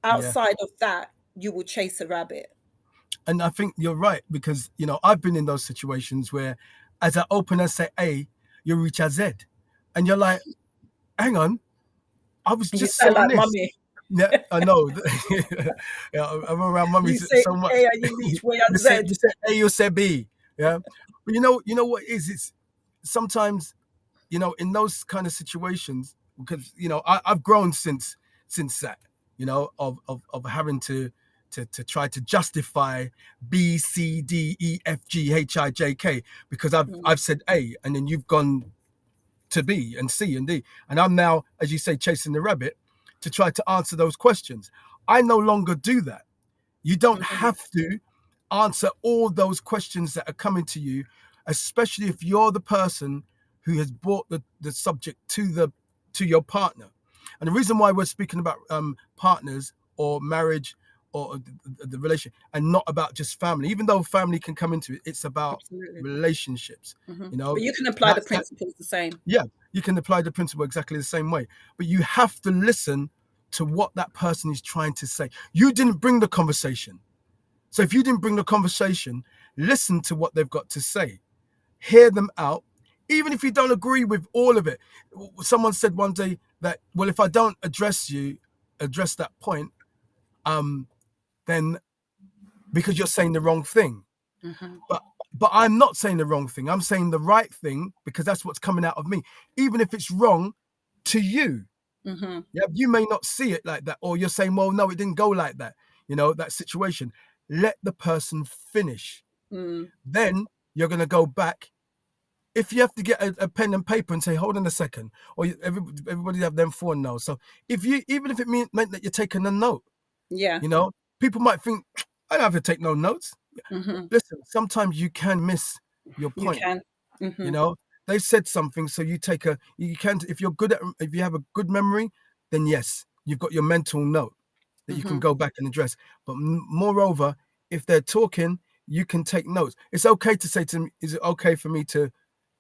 [SPEAKER 2] Yeah.
[SPEAKER 1] Outside of that, you will chase a rabbit.
[SPEAKER 2] And I think you're right because I've been in those situations where, as I open and say A, you reach a Z, and you're like, hang on, I was
[SPEAKER 1] You
[SPEAKER 2] just
[SPEAKER 1] sound
[SPEAKER 2] saying
[SPEAKER 1] like
[SPEAKER 2] this.
[SPEAKER 1] mummy.
[SPEAKER 2] Yeah, I know. Yeah, I'm around mummy
[SPEAKER 1] You say
[SPEAKER 2] so much.
[SPEAKER 1] A and you reach way on
[SPEAKER 2] You say
[SPEAKER 1] Z.
[SPEAKER 2] you say A, you say B. Yeah, but you know what it is? It's sometimes in those kind of situations because I've grown since that of having to try to justify B C D E F G H I J K because I've
[SPEAKER 1] Mm,
[SPEAKER 2] I've said A and then you've gone to B and C and D. And I'm now, as you say, chasing the rabbit to try to answer those questions. I no longer do that. You don't
[SPEAKER 1] Mhm.
[SPEAKER 2] have to answer all those questions that are coming to you, especially if you're the person who has brought the subject to your partner. And the reason why we're speaking about partners or marriage or the relation and not about just family, even though family can come into it, it's about
[SPEAKER 1] Absolutely.
[SPEAKER 2] relationships.
[SPEAKER 1] Mhm.
[SPEAKER 2] You know,
[SPEAKER 1] But you can apply the
[SPEAKER 2] that
[SPEAKER 1] principles the same.
[SPEAKER 2] yeah, you can apply the principle exactly the same way, but you have to listen to what that person is trying to say. You didn't bring the conversation. So if you didn't bring the conversation, listen to what they've got to say. Hear them out, even if you don't agree with all of it. Someone said one day that, well, if I don't address that point, then because you're saying the wrong thing.
[SPEAKER 1] Mhm.
[SPEAKER 2] But I'm not saying the wrong thing. I'm saying the right thing because that's what's coming out of me, even if it's wrong to you.
[SPEAKER 1] Mhm.
[SPEAKER 2] Yeah, you may not see it like that, or you're saying, well, no, it didn't go like that. That situation. Let the person finish.
[SPEAKER 1] Mm.
[SPEAKER 2] Then you're going to go back. If you have to get a pen and paper and say, hold on a second, or everybody have them phone now. So even if it meant that you're taking a note,
[SPEAKER 1] Yeah.
[SPEAKER 2] people might think, I don't have to take no notes.
[SPEAKER 1] Mhm.
[SPEAKER 2] Listen, sometimes you can miss your
[SPEAKER 1] You
[SPEAKER 2] point.
[SPEAKER 1] can.
[SPEAKER 2] You
[SPEAKER 1] Mhm.
[SPEAKER 2] know, they said something, so you can, if if you have a good memory, then yes, you've got your mental note that you can
[SPEAKER 1] Mhm.
[SPEAKER 2] go back and address. But moreover, if they're talking, you can take notes. It's okay to say to them, is it okay for me to,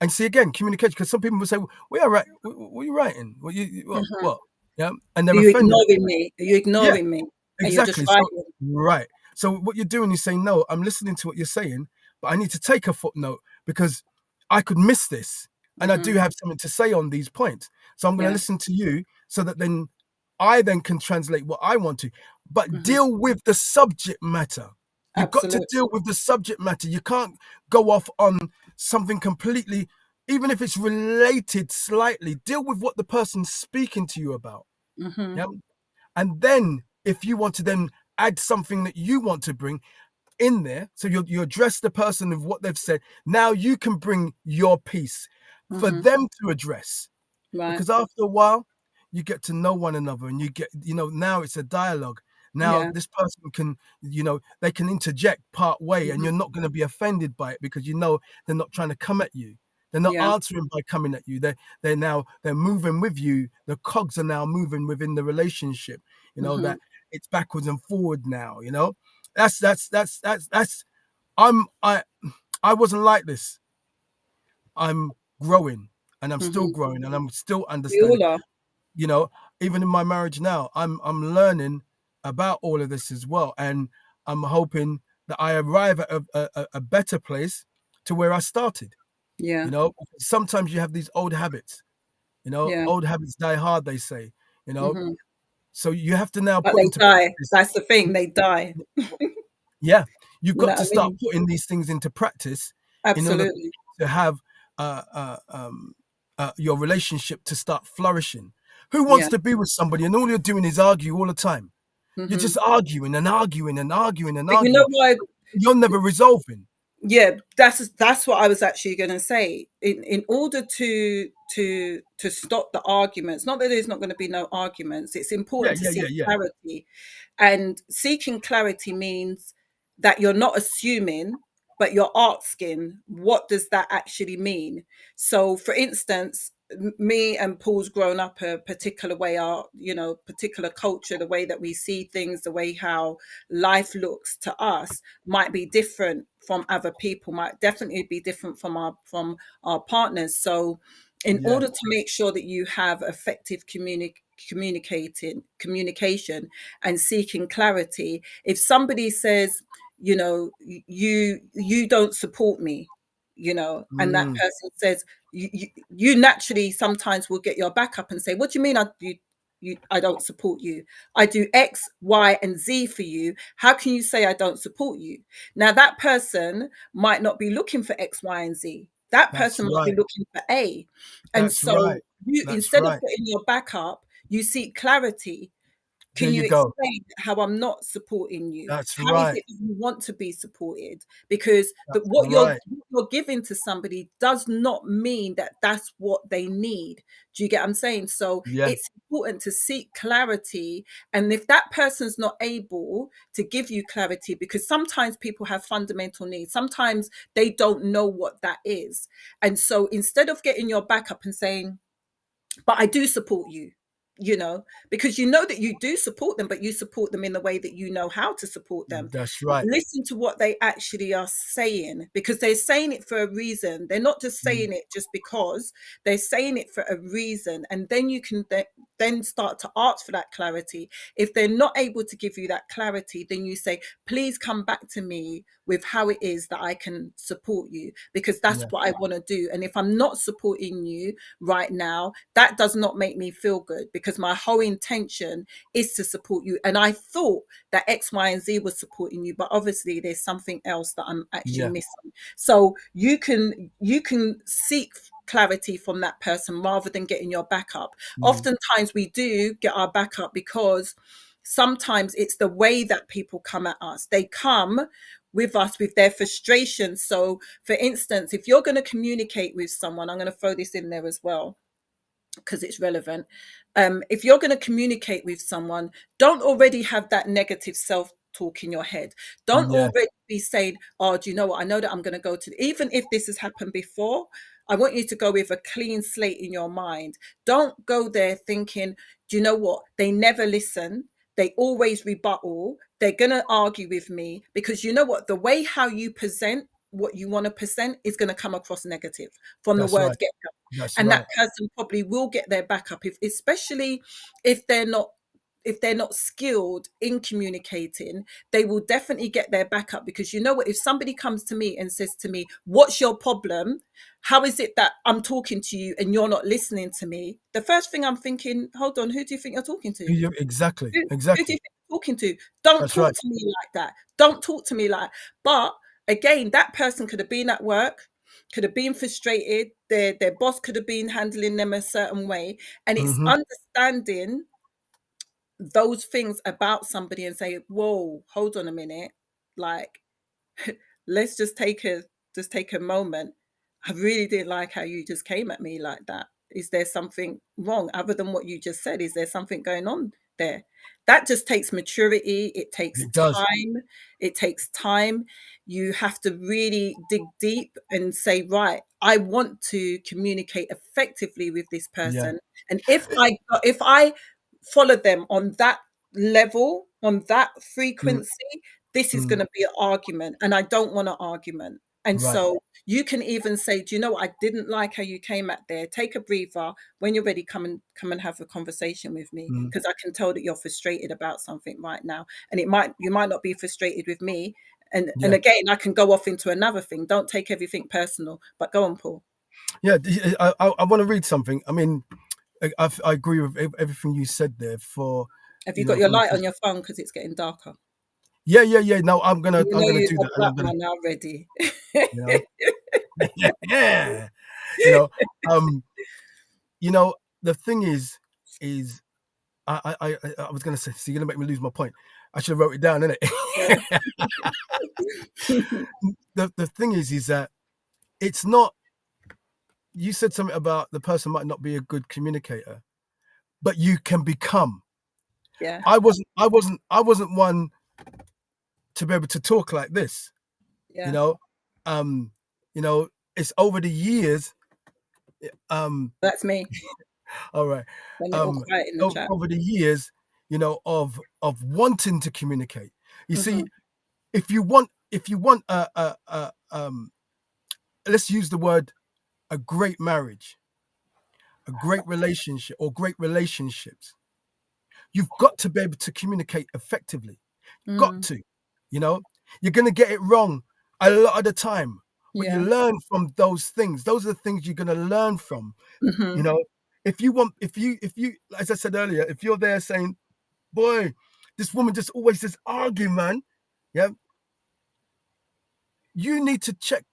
[SPEAKER 2] and see again, communication, because some people will say, well, we are right. What are you writing?
[SPEAKER 1] Mhm.
[SPEAKER 2] What? Yeah. And they're
[SPEAKER 1] Are you
[SPEAKER 2] offended.
[SPEAKER 1] ignoring me? Are you
[SPEAKER 2] Yeah,
[SPEAKER 1] ignoring me? And you're just
[SPEAKER 2] exactly. So,
[SPEAKER 1] writing.
[SPEAKER 2] right. So what you're doing is saying, no, I'm listening to what you're saying, but I need to take a footnote because I could miss this. And I do
[SPEAKER 1] Mhm.
[SPEAKER 2] have something to say on these points. So I'm going to
[SPEAKER 1] Yeah.
[SPEAKER 2] listen to you so that then I then can translate what I want to. But
[SPEAKER 1] Mhm.
[SPEAKER 2] deal with the subject matter. You've got to
[SPEAKER 1] Absolutely.
[SPEAKER 2] deal with the subject matter. You can't go off on something completely, even if it's related slightly. Deal with what the person's speaking to you about.
[SPEAKER 1] Mhm.
[SPEAKER 2] Yeah. And then if you want to then add something that you want to bring in there, so you address the person of what they've said, now you can bring your piece for
[SPEAKER 1] Mhm.
[SPEAKER 2] them to address.
[SPEAKER 1] Right.
[SPEAKER 2] Because after a while, you get to know one another and you get, now it's a dialogue. Now
[SPEAKER 1] Yeah.
[SPEAKER 2] this person can, they can interject part way and
[SPEAKER 1] Mhm.
[SPEAKER 2] you're not going to be offended by it because they're not trying to come at you. They're not
[SPEAKER 1] Yeah.
[SPEAKER 2] answering by coming at you. They're moving with you. The cogs are now moving within the relationship.
[SPEAKER 1] Mhm.
[SPEAKER 2] That it's backwards and forward now. That's I wasn't like this. I'm growing and I'm still
[SPEAKER 1] Mhm.
[SPEAKER 2] growing and I'm still
[SPEAKER 1] We
[SPEAKER 2] understanding.
[SPEAKER 1] all are.
[SPEAKER 2] You know, even in my marriage now, I'm learning about all of this as well, and I'm hoping that I arrive at a better place to where I started.
[SPEAKER 1] Yeah.
[SPEAKER 2] Sometimes you have these old habits.
[SPEAKER 1] Yeah.
[SPEAKER 2] Old habits die hard, they say. You know,
[SPEAKER 1] Mhm.
[SPEAKER 2] so you have to now
[SPEAKER 1] But
[SPEAKER 2] put
[SPEAKER 1] they
[SPEAKER 2] into
[SPEAKER 1] die.
[SPEAKER 2] practice.
[SPEAKER 1] That's the thing. They die.
[SPEAKER 2] Yeah, you've
[SPEAKER 1] You know
[SPEAKER 2] got
[SPEAKER 1] what
[SPEAKER 2] to
[SPEAKER 1] I
[SPEAKER 2] start
[SPEAKER 1] mean?
[SPEAKER 2] putting these things into practice in order
[SPEAKER 1] Absolutely.
[SPEAKER 2] to have uh, uh, um, your relationship to start flourishing. Who wants
[SPEAKER 1] Yeah.
[SPEAKER 2] to be with somebody and all you're doing is argue all the time? You're just
[SPEAKER 1] Mhm.
[SPEAKER 2] arguing and arguing and arguing and
[SPEAKER 1] But you know
[SPEAKER 2] arguing.
[SPEAKER 1] why?
[SPEAKER 2] You're never resolving.
[SPEAKER 1] Yeah, that's what I was actually going to say. In order to stop the arguments, not that there's not going to be no arguments, it's
[SPEAKER 2] Yeah,
[SPEAKER 1] important to
[SPEAKER 2] yeah, yeah,
[SPEAKER 1] seek
[SPEAKER 2] yeah.
[SPEAKER 1] clarity. And seeking clarity means that you're not assuming, but you're asking, what does that actually mean? So, for instance, me and Paul's grown up a particular way, our, particular culture, the way that we see things, the way how life looks to us might be different from other people, might definitely be different from our partners. So in
[SPEAKER 2] Yeah.
[SPEAKER 1] order to make sure that you have effective communication and seeking clarity, if somebody says, you don't support me, and that
[SPEAKER 2] Mm,
[SPEAKER 1] person says, you naturally sometimes will get your back up and say, what do you mean I don't support you? I do X, Y, and Z for you. How can you say I don't support you? Now, that person might not be looking for X, Y, and Z. That
[SPEAKER 2] that's
[SPEAKER 1] person might be
[SPEAKER 2] right.
[SPEAKER 1] looking for A. And
[SPEAKER 2] That's right.
[SPEAKER 1] so you,
[SPEAKER 2] That's
[SPEAKER 1] instead of
[SPEAKER 2] right.
[SPEAKER 1] putting your back up, you seek clarity.
[SPEAKER 2] There
[SPEAKER 1] Can you
[SPEAKER 2] you go.
[SPEAKER 1] explain how I'm not supporting you?
[SPEAKER 2] That's
[SPEAKER 1] How is
[SPEAKER 2] right.
[SPEAKER 1] it that you want to be supported? Because
[SPEAKER 2] That's
[SPEAKER 1] what
[SPEAKER 2] right.
[SPEAKER 1] you're giving to somebody does not mean that that's what they need. Do you get what I'm saying? So
[SPEAKER 2] Yeah.
[SPEAKER 1] it's important to seek clarity. And if that person's not able to give you clarity, because sometimes people have fundamental needs, sometimes they don't know what that is. And so instead of getting your back up and saying, but I do support you, because you know that you do support them, but you support them in the way that you know how to support them.
[SPEAKER 2] That's right.
[SPEAKER 1] Listen to what they actually are saying, because they're saying it for a reason. They're not just
[SPEAKER 2] Mm,
[SPEAKER 1] saying it just because, they're saying it for a reason. And then you can then start to ask for that clarity. If they're not able to give you that clarity, then you say, please come back to me with how it is that I can support you, because that's
[SPEAKER 2] yeah.
[SPEAKER 1] what I want to do. And if I'm not supporting you right now, that does not make me feel good, because my whole intention is to support you. And I thought that X, Y, and Z was supporting you, but obviously there's something else that I'm actually
[SPEAKER 2] Yeah.
[SPEAKER 1] missing. So you can seek clarity from that person rather than getting your back up.
[SPEAKER 2] Mm,
[SPEAKER 1] Oftentimes we do get our back up because sometimes it's the way that people come at us. They come with us with their frustration. So for instance, if you're going to communicate with someone, I'm going to throw this in there as well because it's relevant. If you're going to communicate with someone, don't already have that negative self talk in your head. Don't
[SPEAKER 2] yeah.
[SPEAKER 1] already be saying, oh, do you know what? I know that I'm going to go to, even if this has happened before, I want you to go with a clean slate in your mind. Don't go there thinking, do you know what? They never listen. They always rebuttal. They're going to argue with me, because you know what? The way how you present what you want to present is going to come across negative from the
[SPEAKER 2] That's
[SPEAKER 1] word
[SPEAKER 2] right.
[SPEAKER 1] get.
[SPEAKER 2] That's
[SPEAKER 1] And that
[SPEAKER 2] right.
[SPEAKER 1] person probably will get their back up, if especially if they're not skilled in communicating. They will definitely get their back up, because you know what, if somebody comes to me and says to me, what's your problem, how is it that I'm talking to you and you're not listening to me, the first thing I'm thinking, hold on, who do you think you're talking to?
[SPEAKER 2] Exactly.
[SPEAKER 1] Who do you
[SPEAKER 2] Exactly.
[SPEAKER 1] think you're talking to? Don't
[SPEAKER 2] That's
[SPEAKER 1] talk
[SPEAKER 2] right.
[SPEAKER 1] to me like that. Don't talk to me like. But again, that person could have been at work, could have been frustrated. Their boss could have been handling them a certain way, and it's
[SPEAKER 2] Hmm.
[SPEAKER 1] understanding those things about somebody and say, "Whoa, hold on a minute, like." Let's just take a moment. I really didn't like how you just came at me like that. Is there something wrong other than what you just said? Is there something going on there? That just takes maturity. It takes
[SPEAKER 2] It does.
[SPEAKER 1] time. It takes time. You have to really dig deep and say, right, I want to communicate effectively with this
[SPEAKER 2] Yeah.
[SPEAKER 1] person. And if I follow them on that level, on that
[SPEAKER 2] Mm,
[SPEAKER 1] frequency, this is
[SPEAKER 2] mm,
[SPEAKER 1] going to be an argument, and I don't want an argument. And
[SPEAKER 2] right.
[SPEAKER 1] so you can even say, do you know what, I didn't like how you came at there, take a breather, when you're ready, come and have a conversation with me,
[SPEAKER 2] Mm,
[SPEAKER 1] because I can tell that you're frustrated about something right now, and you might not be frustrated with me. And
[SPEAKER 2] yeah.
[SPEAKER 1] again, I can go off into another thing. Don't take everything personal, but go on, Paul.
[SPEAKER 2] Yeah. I want to read something. I mean, I agree with everything you said there.
[SPEAKER 1] Have you got your
[SPEAKER 2] From a
[SPEAKER 1] light on your phone, because it's getting darker?
[SPEAKER 2] yeah, yeah, yeah. No, I'm gonna
[SPEAKER 1] You
[SPEAKER 2] I'm
[SPEAKER 1] know
[SPEAKER 2] gonna
[SPEAKER 1] you
[SPEAKER 2] do
[SPEAKER 1] a
[SPEAKER 2] that, and
[SPEAKER 1] black
[SPEAKER 2] I'm gonna
[SPEAKER 1] man already.
[SPEAKER 2] you know yeah, you know um you know the thing is I was gonna say, so you're gonna make me lose my point. I should have wrote it down, innit?
[SPEAKER 1] Yeah.
[SPEAKER 2] The thing is that it's not. You said something about the person might not be a good communicator, but you can become.
[SPEAKER 1] Yeah.
[SPEAKER 2] I wasn't one to be able to talk like this. You
[SPEAKER 1] Yeah.
[SPEAKER 2] know, um, you know, it's over the years. Um,
[SPEAKER 1] That's me.
[SPEAKER 2] all right,
[SPEAKER 1] Then you're all quiet in the chat.
[SPEAKER 2] over the years, of wanting to communicate. You see,
[SPEAKER 1] Hmm.
[SPEAKER 2] if you want let's use the word, a great marriage, a great relationship, or great relationships, you've got to be able to communicate effectively. Got
[SPEAKER 1] Mm.
[SPEAKER 2] to, you know, you're going to get it wrong a lot of the time, but you
[SPEAKER 1] Yeah.
[SPEAKER 2] learn from those things. Those are the things you're going to learn from, you
[SPEAKER 1] Hmm.
[SPEAKER 2] know. If you, as I said earlier, if you're there saying, boy, this woman just always says argue, man, yeah, you need to check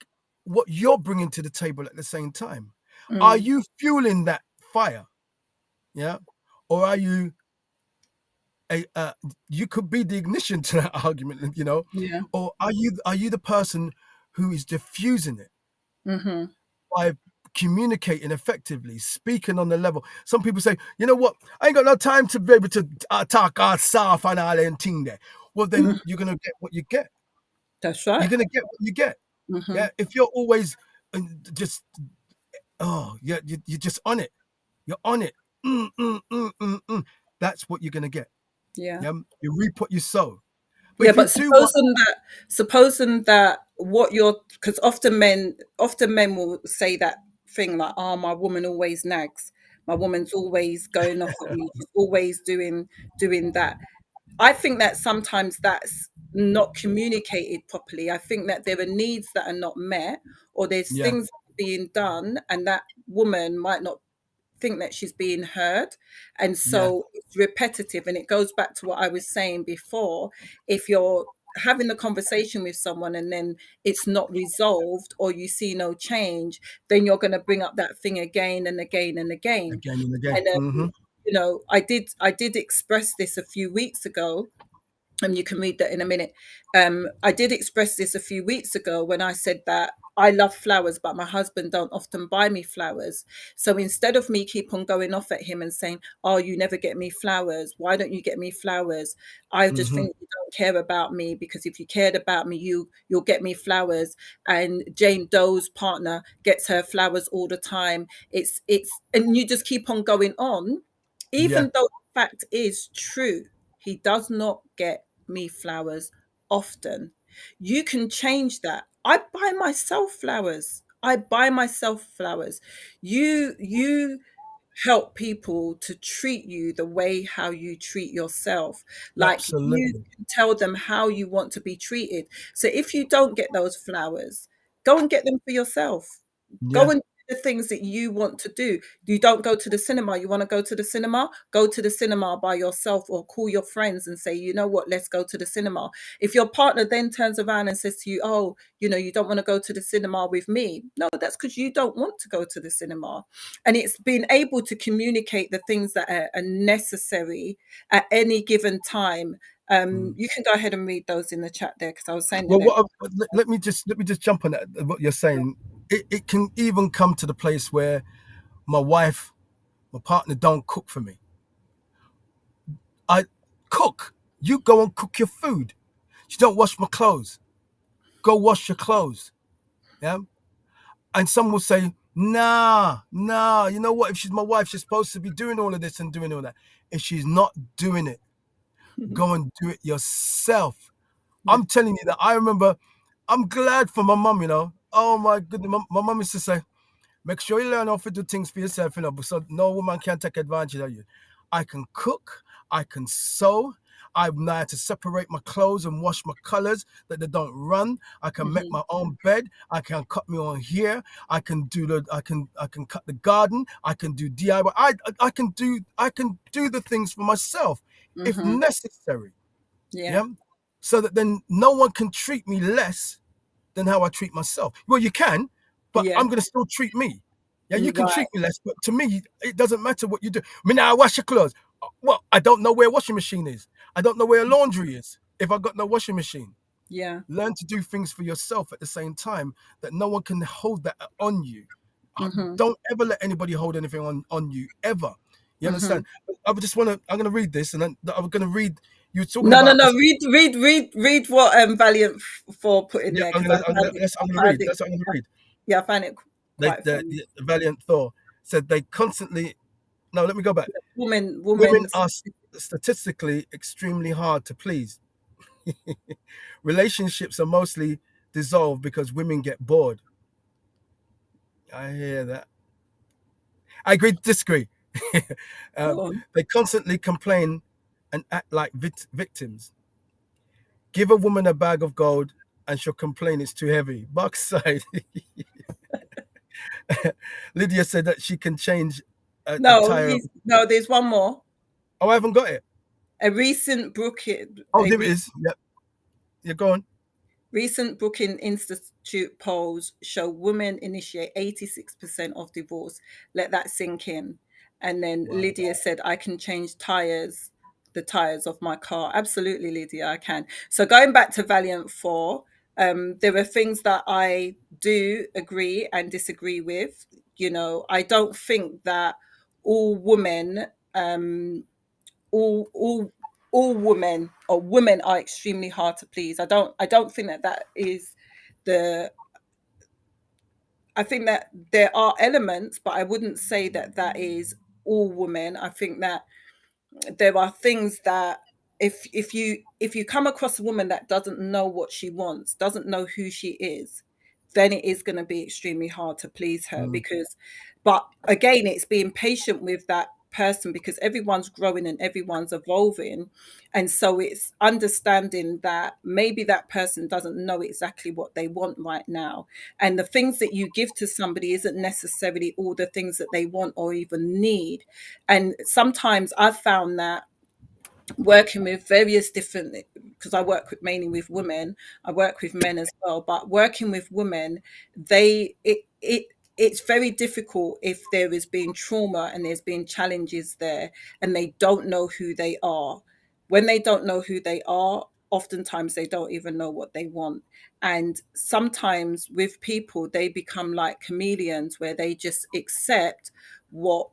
[SPEAKER 2] what you're bringing to the table at the same time. Are
[SPEAKER 1] Mm.
[SPEAKER 2] you fueling that fire? Yeah. Or are you a you could be the ignition to that argument,
[SPEAKER 1] Yeah.
[SPEAKER 2] or are you the person who is diffusing it
[SPEAKER 1] Mm-hmm.
[SPEAKER 2] by communicating effectively, speaking on the level? Some people say, you know what, I ain't got no time to be able to talk soft and all and thing there. Well, then
[SPEAKER 1] Mm.
[SPEAKER 2] you're gonna get what you get.
[SPEAKER 1] That's
[SPEAKER 2] You're
[SPEAKER 1] right.
[SPEAKER 2] gonna get what you get.
[SPEAKER 1] Mm-hmm.
[SPEAKER 2] Yeah, if you're always just yeah, you're just on it. You're on it. Mm, mm, mm, mm, mm. That's what you're gonna get.
[SPEAKER 1] Yeah.
[SPEAKER 2] Yeah, you reap what you sow. But
[SPEAKER 1] Yeah,
[SPEAKER 2] if you
[SPEAKER 1] but
[SPEAKER 2] do what,
[SPEAKER 1] supposing that what you're, because often men will say that thing like, "Oh, my woman always nags. My woman's always going off at me. She's always doing that." I think that sometimes that's not communicated properly. I think that there are needs that are not met, or there's
[SPEAKER 2] yeah,
[SPEAKER 1] things being done, and that woman might not think that she's being heard. And
[SPEAKER 2] yeah,
[SPEAKER 1] so it's repetitive. And it goes back to what I was saying before. If you're having the conversation with someone and then it's not resolved, or you see no change, then you're going to bring up that thing again and again and again.
[SPEAKER 2] again and again.
[SPEAKER 1] And I did express this a few weeks ago, and you can read that in a minute. I did express this a few weeks ago when I said that I love flowers, but my husband don't often buy me flowers. So instead of me keep on going off at him and saying, "Oh, you never get me flowers. Why don't you get me flowers?" I just
[SPEAKER 2] Hmm.
[SPEAKER 1] think you don't care about me, because if you cared about me, you'll get me flowers. And Jane Doe's partner gets her flowers all the time. And you just keep on going on,
[SPEAKER 2] Yeah,
[SPEAKER 1] even though the fact is true. He does not get me flowers often. You can change that. I buy myself flowers. I buy myself flowers. You help people to treat you the way how you treat yourself. Like, you
[SPEAKER 2] absolutely.
[SPEAKER 1] can tell them how you want to be treated. So if you don't get those flowers, go and get them for yourself. Go
[SPEAKER 2] Yeah,
[SPEAKER 1] and do the things that you want to do. You don't go to the cinema, you want to go to the cinema, go to the cinema by yourself, or call your friends and say, "You know what, let's go to the cinema." If your partner then turns around and says to you, "Oh, you don't want to go to the cinema with me," no, that's because you don't want to go to the cinema. And it's being able to communicate the things that are necessary at any given time.
[SPEAKER 2] mm.
[SPEAKER 1] You can go ahead and read those in the chat there, because I was sending
[SPEAKER 2] Well,
[SPEAKER 1] it.
[SPEAKER 2] let me just jump on that. What you're saying, it can even come to the place where my wife, my partner, don't cook for me. I cook. You go and cook your food. She don't wash my clothes. Go wash your clothes. Yeah. And some will say, nah, nah, you know what? If she's my wife, she's supposed to be doing all of this and doing all that. If she's not doing it, go and do it yourself.
[SPEAKER 1] Yeah.
[SPEAKER 2] I'm telling you that I remember, I'm glad for my mum, Oh my goodness, my mum used to say, make sure you learn how to do things for yourself, so no woman can take advantage of you. I can cook, I can sew, I know how to separate my clothes and wash my colors that they don't run. I can make
[SPEAKER 1] Hmm.
[SPEAKER 2] my own bed. I can cut me on here. I can cut the garden. I can do DIY. I can do the things for myself if
[SPEAKER 1] Hmm.
[SPEAKER 2] necessary.
[SPEAKER 1] Yeah.
[SPEAKER 2] Yeah. So that then no one can treat me less than how I treat myself. Well, you can, but
[SPEAKER 1] Yeah.
[SPEAKER 2] I'm going to still treat me. Yeah, you can
[SPEAKER 1] Right.
[SPEAKER 2] treat me less, but to me, it doesn't matter what you do. I mean, now I wash your clothes. Well, I don't know where a washing machine is. I don't know where a laundry is if I got no washing machine.
[SPEAKER 1] Yeah.
[SPEAKER 2] Learn to do things for yourself at the same time that no one can hold that on you.
[SPEAKER 1] Hmm.
[SPEAKER 2] Don't ever let anybody hold anything on you ever. You
[SPEAKER 1] Hmm.
[SPEAKER 2] understand? I'm going to read this, and then I'm going to read. You were talking
[SPEAKER 1] No, no,
[SPEAKER 2] about
[SPEAKER 1] no.
[SPEAKER 2] this.
[SPEAKER 1] Read what Valiant for put in
[SPEAKER 2] Yeah,
[SPEAKER 1] there,
[SPEAKER 2] I'm
[SPEAKER 1] because
[SPEAKER 2] gonna, I'm gonna, that's what I'm gonna read. That's what I'm gonna read.
[SPEAKER 1] yeah, I find it
[SPEAKER 2] They,
[SPEAKER 1] quite
[SPEAKER 2] the,
[SPEAKER 1] funny.
[SPEAKER 2] the valiant Thor said they constantly. No, let me go back.
[SPEAKER 1] Woman,
[SPEAKER 2] Women
[SPEAKER 1] woman's.
[SPEAKER 2] are statistically extremely hard to please. Relationships are mostly dissolved because women get bored. I hear that. I agree, disagree. um,
[SPEAKER 1] Go on.
[SPEAKER 2] they constantly complain and act like victims. Give a woman a bag of gold and she'll complain it's too heavy. Backside. Lydia said that she can change a
[SPEAKER 1] No,
[SPEAKER 2] tire.
[SPEAKER 1] no. There's one more.
[SPEAKER 2] Oh, I haven't got it.
[SPEAKER 1] A recent Brooking,
[SPEAKER 2] Oh,
[SPEAKER 1] a
[SPEAKER 2] there it is. Yep. You're going.
[SPEAKER 1] recent Brooking Institute polls show women initiate 86% of divorce. Let that sink in. And then
[SPEAKER 2] Wow.
[SPEAKER 1] Lydia said, "I can change tires." the tires of my car. Absolutely, Lydia, I can. So going back to Valiant 4, there are things that I do agree and disagree with. You know, I don't think that all women, all all all women or women are extremely hard to please. I don't think that that is the I think that there are elements, but I wouldn't say that that is all women. I think that there are things that if you come across a woman that doesn't know what she wants, doesn't know who she is, then it is going to be extremely hard to please her.
[SPEAKER 2] Mm.
[SPEAKER 1] Because but again, it's being patient with that person, because everyone's growing and everyone's evolving, and so it's understanding that maybe that person doesn't know exactly what they want right now, and the things that you give to somebody isn't necessarily all the things that they want or even need. And sometimes I've found that working with various different, because I work with mainly with women, I work with men as well, but working with women, it's very difficult if there is being trauma and there's been challenges there, and they don't know who they are. When they don't know who they are, oftentimes they don't even know what they want. And sometimes with people, they become like chameleons, where they just accept what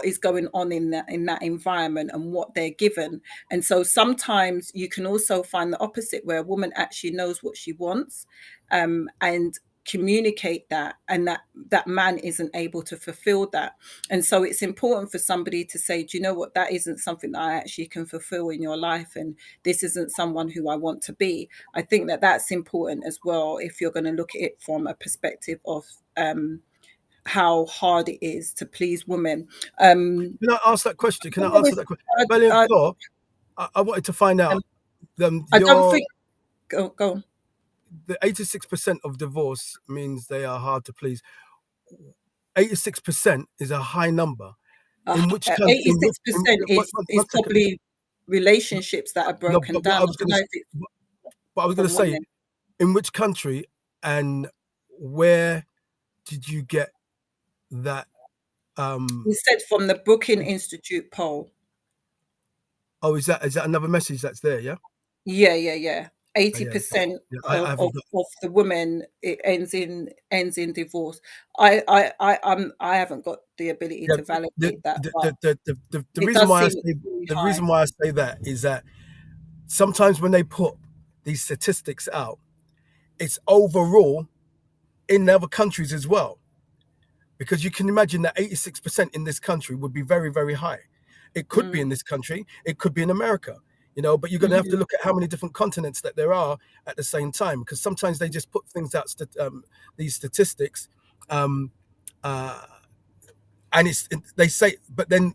[SPEAKER 1] is going on in that environment and what they're given. And so sometimes you can also find the opposite, where a woman actually knows what she wants, and communicate that, and that man isn't able to fulfill that. And so it's important for somebody to say, do you know what, that isn't something that I actually can fulfill in your life, and this isn't someone who I want to be. I think that that's important as well, if you're going to look at it from a perspective of how hard it is to please women.
[SPEAKER 2] Can I ask that question? Can I answer that question?
[SPEAKER 1] I,
[SPEAKER 2] Valiant
[SPEAKER 1] I,
[SPEAKER 2] Thor, I wanted to find out
[SPEAKER 1] I don't
[SPEAKER 2] your
[SPEAKER 1] think. Go on.
[SPEAKER 2] the 86% of divorce means they are hard to please. 86% is a high number. In which country? In which?
[SPEAKER 1] 86% is
[SPEAKER 2] One second.
[SPEAKER 1] probably relationships that are
[SPEAKER 2] No,
[SPEAKER 1] broken
[SPEAKER 2] but what
[SPEAKER 1] down.
[SPEAKER 2] I
[SPEAKER 1] I
[SPEAKER 2] was
[SPEAKER 1] don't
[SPEAKER 2] going
[SPEAKER 1] know
[SPEAKER 2] to,
[SPEAKER 1] if it's
[SPEAKER 2] but I was going to
[SPEAKER 1] from
[SPEAKER 2] say,
[SPEAKER 1] women.
[SPEAKER 2] in which country and where did you get that?
[SPEAKER 1] You said from the Booking Institute poll.
[SPEAKER 2] Oh, is that another message that's there? Yeah.
[SPEAKER 1] Yeah, yeah, yeah.
[SPEAKER 2] Oh,
[SPEAKER 1] Eighty
[SPEAKER 2] yeah.
[SPEAKER 1] percent
[SPEAKER 2] Yeah. I
[SPEAKER 1] of,
[SPEAKER 2] haven't
[SPEAKER 1] of
[SPEAKER 2] got.
[SPEAKER 1] of the women, it ends in divorce. I haven't got the ability
[SPEAKER 2] Yeah.
[SPEAKER 1] to validate that, but
[SPEAKER 2] The
[SPEAKER 1] it
[SPEAKER 2] reason
[SPEAKER 1] does
[SPEAKER 2] why I
[SPEAKER 1] seem
[SPEAKER 2] say
[SPEAKER 1] really
[SPEAKER 2] the
[SPEAKER 1] high.
[SPEAKER 2] reason why I say that is that sometimes when they put these statistics out, it's overall in other countries as well. Because you can imagine that 86% in this country would be very, very high. It could be
[SPEAKER 1] Mm,
[SPEAKER 2] in this country, it could be in America, but you're going to have to
[SPEAKER 1] mhm.
[SPEAKER 2] look at how many different continents that there are at the same time, because sometimes they just put things out, these statistics, um, uh, and they say, but then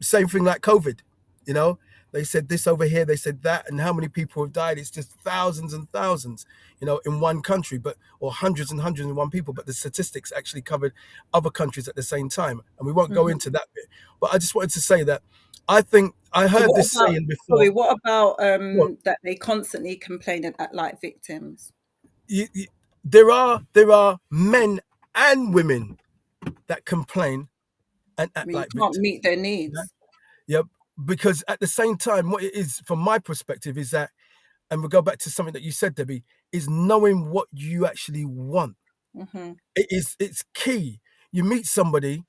[SPEAKER 2] same thing like COVID, you know, they said this over here, they said that, and how many people have died? It's just thousands and thousands, in one country, or hundreds and hundreds of one people. But the statistics actually covered other countries at the same time, and we won't go
[SPEAKER 1] Mhm.
[SPEAKER 2] into that bit. But I just wanted to say that I think I
[SPEAKER 1] So
[SPEAKER 2] heard
[SPEAKER 1] what
[SPEAKER 2] this
[SPEAKER 1] about,
[SPEAKER 2] saying
[SPEAKER 1] sorry,
[SPEAKER 2] before.
[SPEAKER 1] what about
[SPEAKER 2] Well,
[SPEAKER 1] that they constantly complain and act like victims?
[SPEAKER 2] you, there are men and women that complain and
[SPEAKER 1] I
[SPEAKER 2] act
[SPEAKER 1] mean, you
[SPEAKER 2] like
[SPEAKER 1] can't
[SPEAKER 2] victims.
[SPEAKER 1] meet their
[SPEAKER 2] Yeah,
[SPEAKER 1] needs.
[SPEAKER 2] yeah. Because at the same time, what it is from my perspective is that, and we'll go back to something that you said, Debbie, is knowing what you actually want.
[SPEAKER 1] Hmm.
[SPEAKER 2] It's key. You meet somebody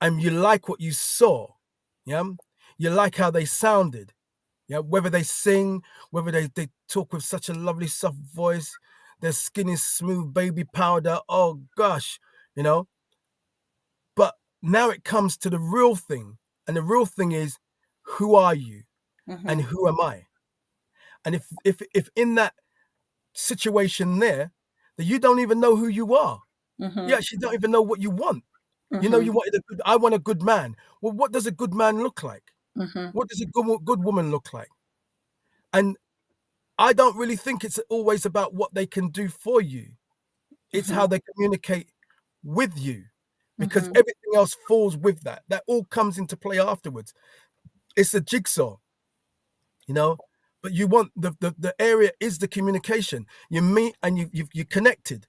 [SPEAKER 2] and you like what you saw. Yeah. You like how they sounded. Yeah. Whether they sing, whether they talk with such a lovely soft voice, their skin is smooth, baby powder. Oh gosh, you know. But now it comes to the real thing. And the real thing is, who are you and
[SPEAKER 1] Hmm.
[SPEAKER 2] who am I? And if in that situation there that you don't even know who you are. You
[SPEAKER 1] Hmm.
[SPEAKER 2] actually don't even know what you want. You
[SPEAKER 1] Hmm.
[SPEAKER 2] wanted I want a good man. Well, what does a good man look like?
[SPEAKER 1] Hmm.
[SPEAKER 2] What does a good woman look like? And I don't really think it's always about what they can do for you. It's
[SPEAKER 1] Hmm.
[SPEAKER 2] how they communicate with you, because
[SPEAKER 1] Hmm.
[SPEAKER 2] everything else falls with that. That all comes into play afterwards. It's a jigsaw, you know. But you want the area is the communication. You meet and you connected.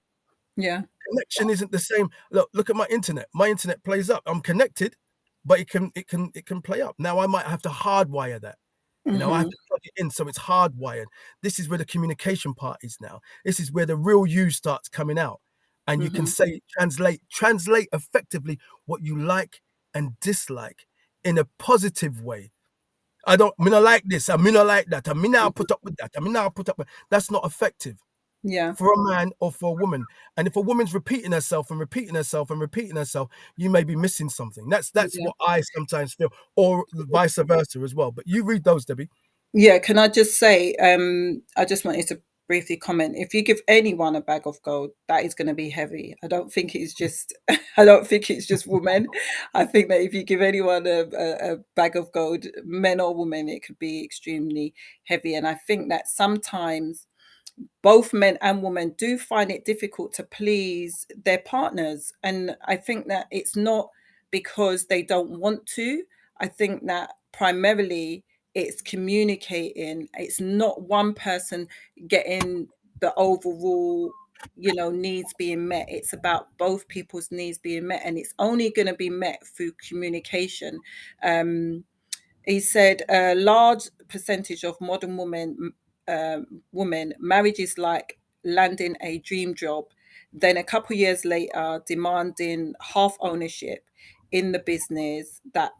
[SPEAKER 1] Yeah.
[SPEAKER 2] Connection isn't the same. Look at my internet. My internet plays up. I'm connected, but it can play up. Now I might have to hardwire that. I have
[SPEAKER 1] Mhm.
[SPEAKER 2] to plug it in, so it's hardwired. This is where the communication part is now. This is where the real you starts coming out, and you can
[SPEAKER 1] Mhm.
[SPEAKER 2] say translate effectively what you like and dislike in a positive way. I mean, I like this. I mean, I like that. I mean, I'll
[SPEAKER 1] Mhm.
[SPEAKER 2] put up with that. I mean, I'll put up with. That's not effective
[SPEAKER 1] Yeah.
[SPEAKER 2] for a man or for a woman. And if a woman's repeating herself and repeating herself and repeating herself, you may be missing something. That's
[SPEAKER 1] Yeah.
[SPEAKER 2] what I sometimes feel, or vice versa as well. But you read those, Debbie.
[SPEAKER 1] Yeah, can I just say, I just wanted to briefly comment. If you give anyone a bag of gold, that is going to be heavy. I don't think it's just, I don't think it's just women. I think that if you give anyone a bag of gold, men or women, it could be extremely heavy. And I think that sometimes both men and women do find it difficult to please their partners. And I think that it's not because they don't want to. I think that primarily it's communicating. It's not one person getting the overall, needs being met. It's about both people's needs being met. And it's only going to be met through communication. Um, he said a large percentage of modern women marriage is like landing a dream job, then a couple years later demanding half ownership in the business that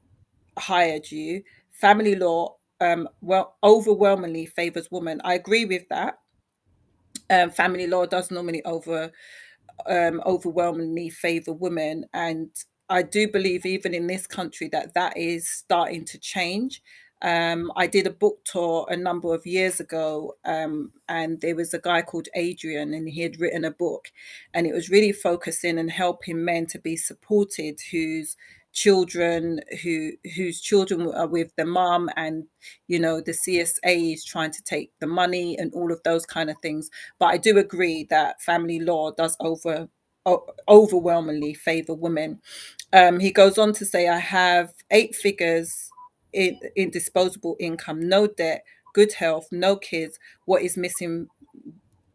[SPEAKER 1] hired you. Family law overwhelmingly favors women. I agree with that. Family law does normally overwhelmingly favor women. And I do believe, even in this country, that that is starting to change. I did a book tour a number of years ago, and there was a guy called Adrian, and he had written a book, and it was really focusing and helping men to be supported whose children are with the mum, and the CSA is trying to take the money and all of those kind of things. But I do agree that family law does overwhelmingly favor women. He goes on to say, I have 8 figures in disposable income, no debt, good health, no kids. What is missing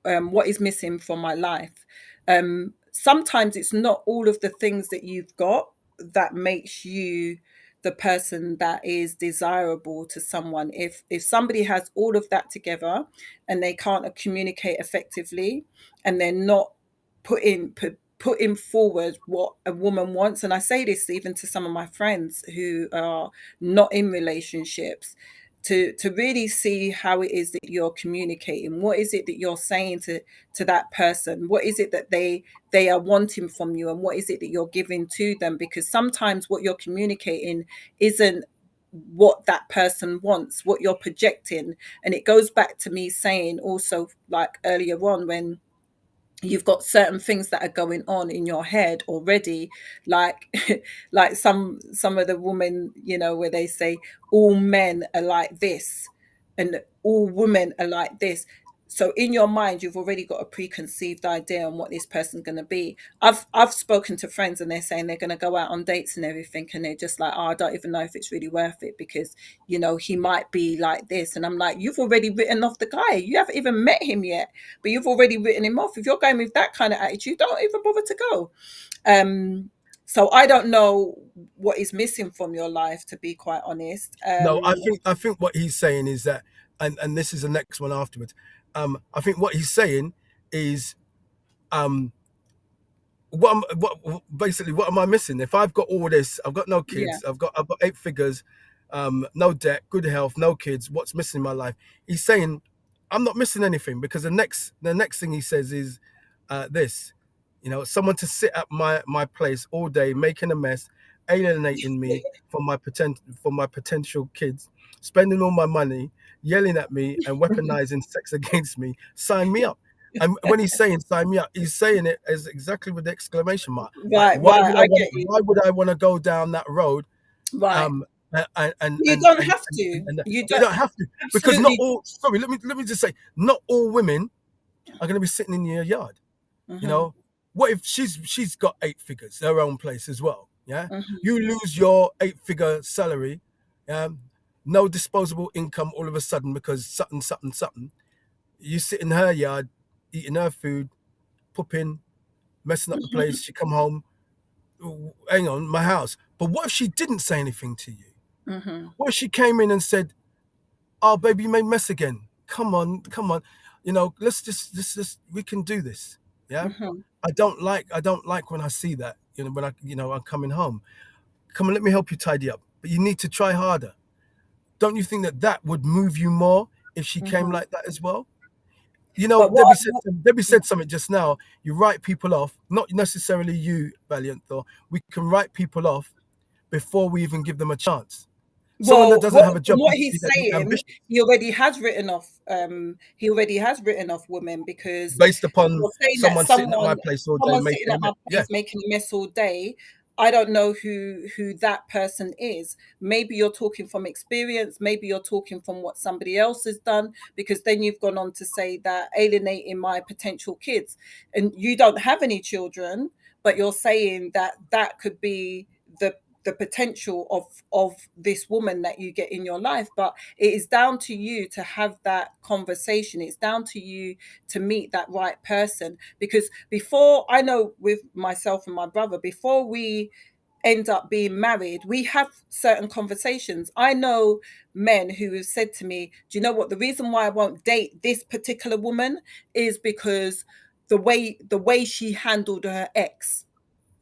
[SPEAKER 1] from my life? Sometimes it's not all of the things that you've got that makes you the person that is desirable to someone. If somebody has all of that together and they can't communicate effectively, and they're not putting forward what a woman wants, and I say this even to some of my friends who are not in relationships, to really see how it is that you're communicating. What is it that you're saying to that person? What is it that they are wanting from you, and what is it that you're giving to them? Because sometimes what you're communicating isn't what that person wants, what you're projecting. And it goes back to me saying also, like earlier on, when you've got certain things that are going on in your head already, like like some of the women, where they say all men are like this and all women are like this. So in your mind you've already got a preconceived idea on what this person's going to be. I've spoken to friends, and they're saying they're going to go out on dates and everything, and they're just like, oh, I don't even know if it's really worth it, because he might be like this. And I'm like, you've already written off the guy. You haven't even met him yet, but you've already written him off. If you're going with that kind of attitude, don't even bother to go. Um, so I don't know what is missing from your life, to be quite honest.
[SPEAKER 2] No, I think what he's saying is that, and this is the next one afterwards. I think what he's saying is, um, basically what am I missing? If I've got all this, I've got no
[SPEAKER 1] Yeah.
[SPEAKER 2] kids, I've got 8 figures, no debt, good health, no kids. What's missing in my life? He's saying I'm not missing anything, because the next thing he says is this, someone to sit at my place all day making a mess, alienating me from my potential kids, spending all my money, yelling at me and weaponizing sex against me. Sign me up. And when he's saying sign me up, he's saying it as exactly with the exclamation mark. Like,
[SPEAKER 1] Right, right. I get you.
[SPEAKER 2] why would I want to go down that road?
[SPEAKER 1] Right.
[SPEAKER 2] Um, and and
[SPEAKER 1] You
[SPEAKER 2] and
[SPEAKER 1] don't
[SPEAKER 2] and,
[SPEAKER 1] have to.
[SPEAKER 2] and
[SPEAKER 1] You
[SPEAKER 2] you
[SPEAKER 1] don't
[SPEAKER 2] don't have to, because not
[SPEAKER 1] absolutely.
[SPEAKER 2] all. Sorry, let me just say, not all women are going to be sitting in your yard. You
[SPEAKER 1] Hmm.
[SPEAKER 2] know, what if she's got 8 figures, her own place as well? Yeah,
[SPEAKER 1] Hmm.
[SPEAKER 2] you lose your 8 figure salary, um, no disposable income all of a sudden because something, something, something. You sit in her yard, eating her food, pooping, messing up the place. She come home, hang on, my house. But what if she didn't say anything to you?
[SPEAKER 1] Hmm.
[SPEAKER 2] What if she came in and said, oh baby, you made mess again. Come on, come on. You know, let's just we can do this. Yeah.
[SPEAKER 1] Hmm.
[SPEAKER 2] I don't like when I see that, you know, when I'm coming home. Come on, let me help you tidy up. But you need to try harder. Don't you think that that would move you more if she came
[SPEAKER 1] Hmm.
[SPEAKER 2] like that as well? You know,
[SPEAKER 1] But
[SPEAKER 2] Debbie
[SPEAKER 1] yeah.
[SPEAKER 2] said something just now. You write people off, not necessarily you, Valiant, though. We can write people off before we even give them a chance. Someone that
[SPEAKER 1] Well,
[SPEAKER 2] doesn't have a job,
[SPEAKER 1] from
[SPEAKER 2] you
[SPEAKER 1] what
[SPEAKER 2] see
[SPEAKER 1] he's
[SPEAKER 2] that they're
[SPEAKER 1] saying,
[SPEAKER 2] ambitious
[SPEAKER 1] he already has written off. He already has written off women because
[SPEAKER 2] based upon
[SPEAKER 1] you're saying that
[SPEAKER 2] someone sitting at my place all day
[SPEAKER 1] someone
[SPEAKER 2] making
[SPEAKER 1] sitting
[SPEAKER 2] a
[SPEAKER 1] at my
[SPEAKER 2] yeah.
[SPEAKER 1] place making a mess all day. I don't know who that person is. Maybe you're talking from experience. Maybe you're talking from what somebody else has done. Because then you've gone on to say that alienating my potential kids, and you don't have any children, but you're saying that that could be the the potential of this woman that you get in your life. But it is down to you to have that conversation. It's down to you to meet that right person. Because before, I know with myself and my brother, before we end up being married, we have certain conversations. I know men who have said to me, do you know what, the reason why I won't date this particular woman is because the way she handled her ex.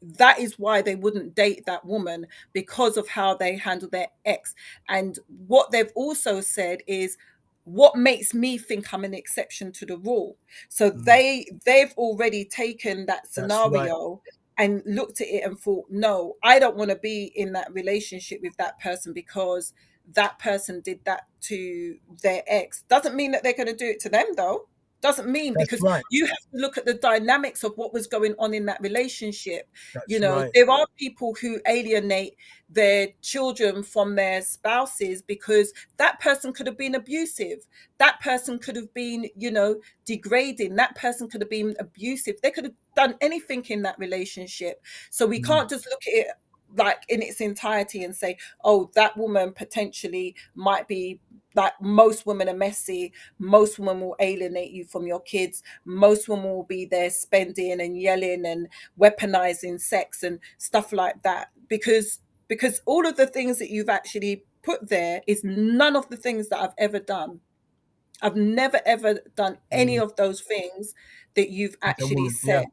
[SPEAKER 1] That is why they wouldn't date that woman, because of how they handle their ex. And what they've also said is, what makes me think I'm an exception to the rule? So
[SPEAKER 2] Mm,
[SPEAKER 1] they've already taken that
[SPEAKER 2] that's right.
[SPEAKER 1] scenario and looked at it and thought, no, I don't want to be in that relationship with that person because that person did that to their ex. Doesn't mean that they're going to do it to them, though. Doesn't mean,
[SPEAKER 2] That's
[SPEAKER 1] because
[SPEAKER 2] right.
[SPEAKER 1] you have to look at the dynamics of what was going on in that relationship.
[SPEAKER 2] That's right.
[SPEAKER 1] There are people who alienate their children from their spouses because that person could have been abusive. That person could have been, degrading. That person could have been abusive. They could have done anything in that relationship. So we
[SPEAKER 2] Mm,
[SPEAKER 1] can't just look at it like in its entirety and say, oh, that woman potentially might be, like, most women are messy. Most women will alienate you from your kids. Most women will be there spending and yelling and weaponizing sex and stuff like that, because all of the things that you've actually put there is none of the things that I've ever done. I've never ever done any
[SPEAKER 2] mm.
[SPEAKER 1] of those things that you've
[SPEAKER 2] With a
[SPEAKER 1] actually
[SPEAKER 2] woman, yeah.
[SPEAKER 1] said.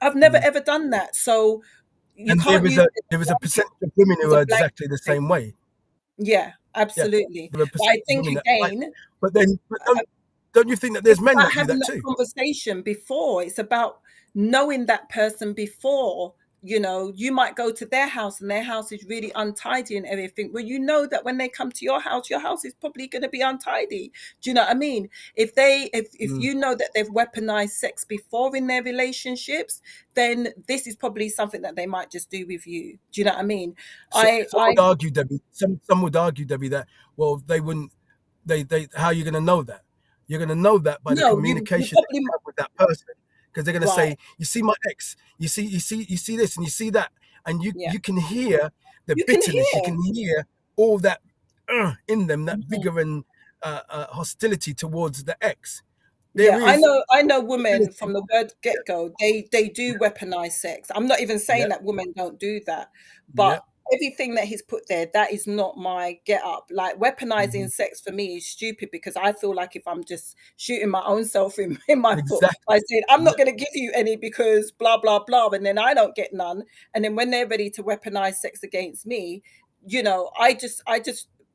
[SPEAKER 1] I've never
[SPEAKER 2] Mm.
[SPEAKER 1] ever done that. So you
[SPEAKER 2] And
[SPEAKER 1] can't use it
[SPEAKER 2] there
[SPEAKER 1] as
[SPEAKER 2] is
[SPEAKER 1] a
[SPEAKER 2] a
[SPEAKER 1] blanket,
[SPEAKER 2] percentage of women
[SPEAKER 1] as
[SPEAKER 2] who
[SPEAKER 1] a
[SPEAKER 2] are
[SPEAKER 1] blanket
[SPEAKER 2] exactly the same
[SPEAKER 1] statement.
[SPEAKER 2] way.
[SPEAKER 1] Yeah,
[SPEAKER 2] Yeah,
[SPEAKER 1] absolutely.
[SPEAKER 2] there are a
[SPEAKER 1] But I
[SPEAKER 2] percentage of
[SPEAKER 1] think
[SPEAKER 2] women that like,
[SPEAKER 1] again,
[SPEAKER 2] but don't you think that there's
[SPEAKER 1] it's
[SPEAKER 2] men
[SPEAKER 1] about
[SPEAKER 2] that do
[SPEAKER 1] having
[SPEAKER 2] that
[SPEAKER 1] that
[SPEAKER 2] too?
[SPEAKER 1] conversation before. It's about knowing that person before. You might go to their house and their house is really untidy and everything. Well, you know that when they come to your house is probably going to be untidy. Do you know what I mean? If
[SPEAKER 2] Mm.
[SPEAKER 1] you know that they've weaponized sex before in their relationships, then this is probably something that they might just do with you. Do you know what I mean?
[SPEAKER 2] Some
[SPEAKER 1] I
[SPEAKER 2] would argue, Debbie. Some would argue, Debbie, that well, they wouldn't. They how are you going to know that? You're going to know that by the
[SPEAKER 1] No, you
[SPEAKER 2] communication that
[SPEAKER 1] probably,
[SPEAKER 2] you have with that person, because they're going to
[SPEAKER 1] right.
[SPEAKER 2] say, "You see my ex, you see this, and you see that," and
[SPEAKER 1] Yeah,
[SPEAKER 2] you can hear the
[SPEAKER 1] you can
[SPEAKER 2] bitterness, you
[SPEAKER 1] hear.
[SPEAKER 2] can hear all that in them, that
[SPEAKER 1] Mhm.
[SPEAKER 2] vigor and hostility towards the ex. There
[SPEAKER 1] Yeah, I
[SPEAKER 2] is
[SPEAKER 1] know I know women
[SPEAKER 2] hostility.
[SPEAKER 1] from the word get-go, they do weaponize sex. I'm not even
[SPEAKER 2] Yeah,
[SPEAKER 1] saying that women don't do that,
[SPEAKER 2] yeah,
[SPEAKER 1] but everything that he's put there, that is not my get up. Like, weaponizing
[SPEAKER 2] mhm.
[SPEAKER 1] sex for me is stupid, because I feel like if I'm just shooting my own self in my foot
[SPEAKER 2] Exactly.
[SPEAKER 1] by saying, I'm
[SPEAKER 2] Yeah,
[SPEAKER 1] not going to give you any because blah, blah, blah, and then I don't get none. And then when they're ready to weaponize sex against me, I just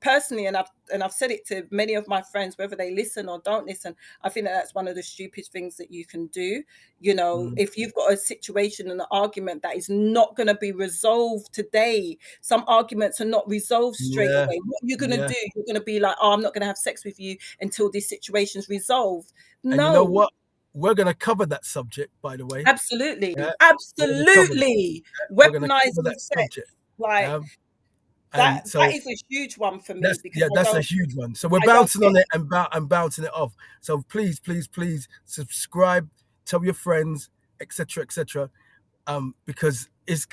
[SPEAKER 1] personally, and I've said it to many of my friends, whether they listen or don't listen, I think that that's one of the stupid things that you can do.
[SPEAKER 2] mm,
[SPEAKER 1] If you've got a situation and an argument that is not going to be resolved today, some arguments are not resolved straight
[SPEAKER 2] yeah,
[SPEAKER 1] away. What are you going to
[SPEAKER 2] yeah.
[SPEAKER 1] do? You're going to be like, oh, I'm not going to have sex with you until this situation's resolved.
[SPEAKER 2] And you know
[SPEAKER 1] No,
[SPEAKER 2] what? We're going to cover that subject, by the way.
[SPEAKER 1] absolutely.
[SPEAKER 2] Yeah, we're going to cover that.
[SPEAKER 1] Absolutely.
[SPEAKER 2] We're going to cover
[SPEAKER 1] Weaponizing
[SPEAKER 2] that
[SPEAKER 1] sex.
[SPEAKER 2] subject.
[SPEAKER 1] Like,
[SPEAKER 2] Um,
[SPEAKER 1] that
[SPEAKER 2] and
[SPEAKER 1] that
[SPEAKER 2] so
[SPEAKER 1] is a huge one for me, because
[SPEAKER 2] that's a huge one. So we're
[SPEAKER 1] I don't
[SPEAKER 2] bouncing
[SPEAKER 1] get.
[SPEAKER 2] on it and bouncing it off. So please, please, please subscribe, tell your friends, etc., etc. Because it's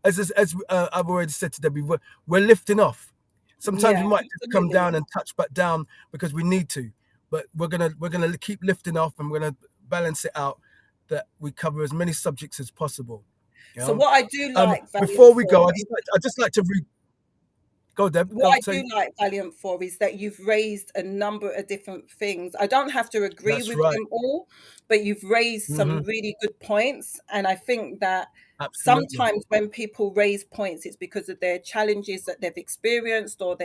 [SPEAKER 2] as I've already said to Debbie, we're lifting off. Sometimes we
[SPEAKER 1] Yeah,
[SPEAKER 2] might just come
[SPEAKER 1] absolutely.
[SPEAKER 2] down and touch back down because we need to, but we're gonna keep lifting off, and we're gonna balance it out that we cover as many subjects as possible. You
[SPEAKER 1] So
[SPEAKER 2] know.
[SPEAKER 1] what I do like Valiant
[SPEAKER 2] Before we
[SPEAKER 1] for
[SPEAKER 2] go,
[SPEAKER 1] is,
[SPEAKER 2] I just like to read. Go, Deb.
[SPEAKER 1] What
[SPEAKER 2] Go
[SPEAKER 1] I do
[SPEAKER 2] say.
[SPEAKER 1] like Valiant for is that you've raised a number of different things. I don't have to agree
[SPEAKER 2] That's
[SPEAKER 1] with
[SPEAKER 2] right.
[SPEAKER 1] them all, but you've raised some
[SPEAKER 2] Hmm.
[SPEAKER 1] really good points. And I think that
[SPEAKER 2] Absolutely.
[SPEAKER 1] sometimes when people raise points, it's because of their challenges that they've experienced, or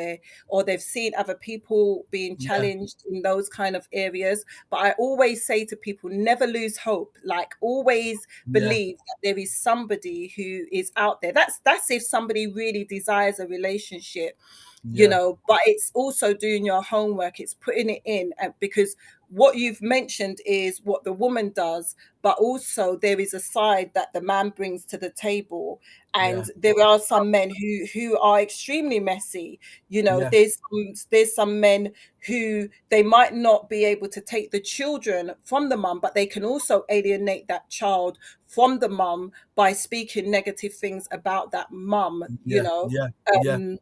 [SPEAKER 1] they've seen other people being
[SPEAKER 2] Yeah.
[SPEAKER 1] challenged in those kind of areas. But I always say to people, never lose hope. Like, always
[SPEAKER 2] Yeah.
[SPEAKER 1] believe that there is somebody who is out there. That's if somebody really desires a relationship,
[SPEAKER 2] Yeah.
[SPEAKER 1] but it's also doing your homework, it's putting it in, because what you've mentioned is what the woman does, but also there is a side that the man brings to the table.
[SPEAKER 2] Yeah.
[SPEAKER 1] And there are some men who are extremely messy.
[SPEAKER 2] Yeah.
[SPEAKER 1] There's some men who, they might not be able to take the children from the mum, but they can also alienate that child from the mum by speaking negative things about that mum.
[SPEAKER 2] Yeah. Yeah. Yeah.
[SPEAKER 1] um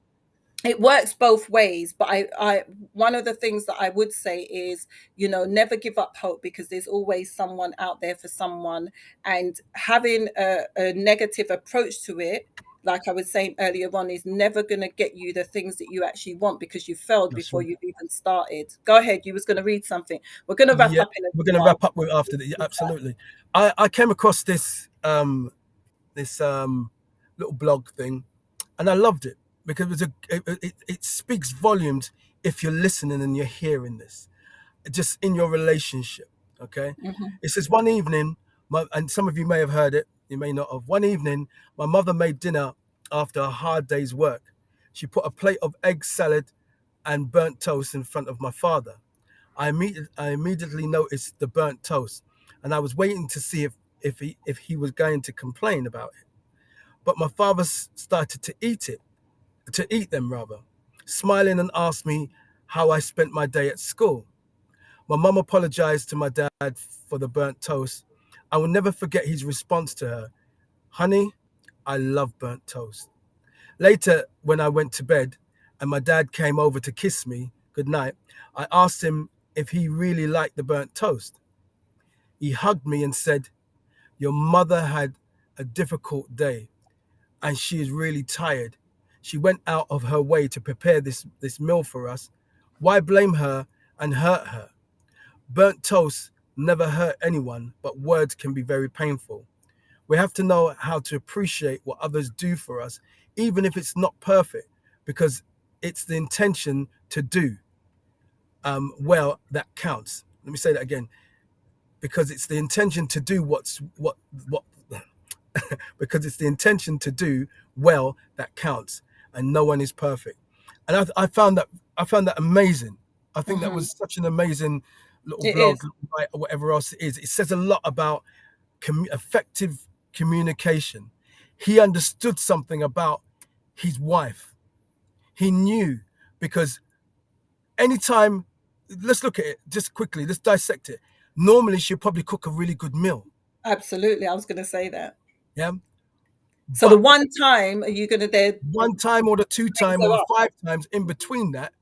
[SPEAKER 1] it works both ways. But I one of the things that I would say is, never give up hope, because there's always someone out there for someone. And having a negative approach to it, like I was saying earlier on, is never going to get you the things that you actually want, because you failed
[SPEAKER 2] That's
[SPEAKER 1] before
[SPEAKER 2] right.
[SPEAKER 1] you've even started. Go ahead, you was going to read something. We're going to wrap
[SPEAKER 2] Yeah.
[SPEAKER 1] up in a
[SPEAKER 2] We're
[SPEAKER 1] little
[SPEAKER 2] gonna
[SPEAKER 1] while.
[SPEAKER 2] wrap up with after that. Yeah, absolutely. I came across this little blog thing, and I loved it because it speaks volumes if you're listening and you're hearing this, just in your relationship. Okay,
[SPEAKER 1] Hmm.
[SPEAKER 2] it says one evening, and some of you may have heard it, you may not have. One evening, my mother made dinner after a hard day's work. She put a plate of egg salad and burnt toast in front of my father. I immediately noticed the burnt toast, and I was waiting to see if he was going to complain about it. But my father started to eat them rather, smiling and asked me how I spent my day at school. My mum apologized to my dad for the burnt toast. I will never forget his response to her, "Honey, I love burnt toast." Later, when I went to bed and my dad came over to kiss me goodnight, I asked him if he really liked the burnt toast. He hugged me and said, "Your mother had a difficult day and she is really tired. She went out of her way to prepare this meal for us. Why blame her and hurt her? Burnt toast never hurt anyone, but words can be very painful. We have to know how to appreciate what others do for us, even if it's not perfect, because it's the intention to do well that counts." Let me say that again. Because it's the intention to do what because it's the intention to do well that counts, and no one is perfect. And I found that amazing. I think that
[SPEAKER 1] Hmm.
[SPEAKER 2] was such an amazing little
[SPEAKER 1] It
[SPEAKER 2] blog,
[SPEAKER 1] is.
[SPEAKER 2] right, or whatever else it is. It says a lot about effective communication. He understood something about his wife. He knew, because anytime, let's look at it just quickly, let's dissect it. Normally, she'll probably cook a really good meal.
[SPEAKER 1] Absolutely, I was going to say that.
[SPEAKER 2] Yeah.
[SPEAKER 1] So the
[SPEAKER 2] But
[SPEAKER 1] one time, are you going to there
[SPEAKER 2] one time or the two
[SPEAKER 1] things
[SPEAKER 2] time or
[SPEAKER 1] are
[SPEAKER 2] the
[SPEAKER 1] up?
[SPEAKER 2] five times in between that,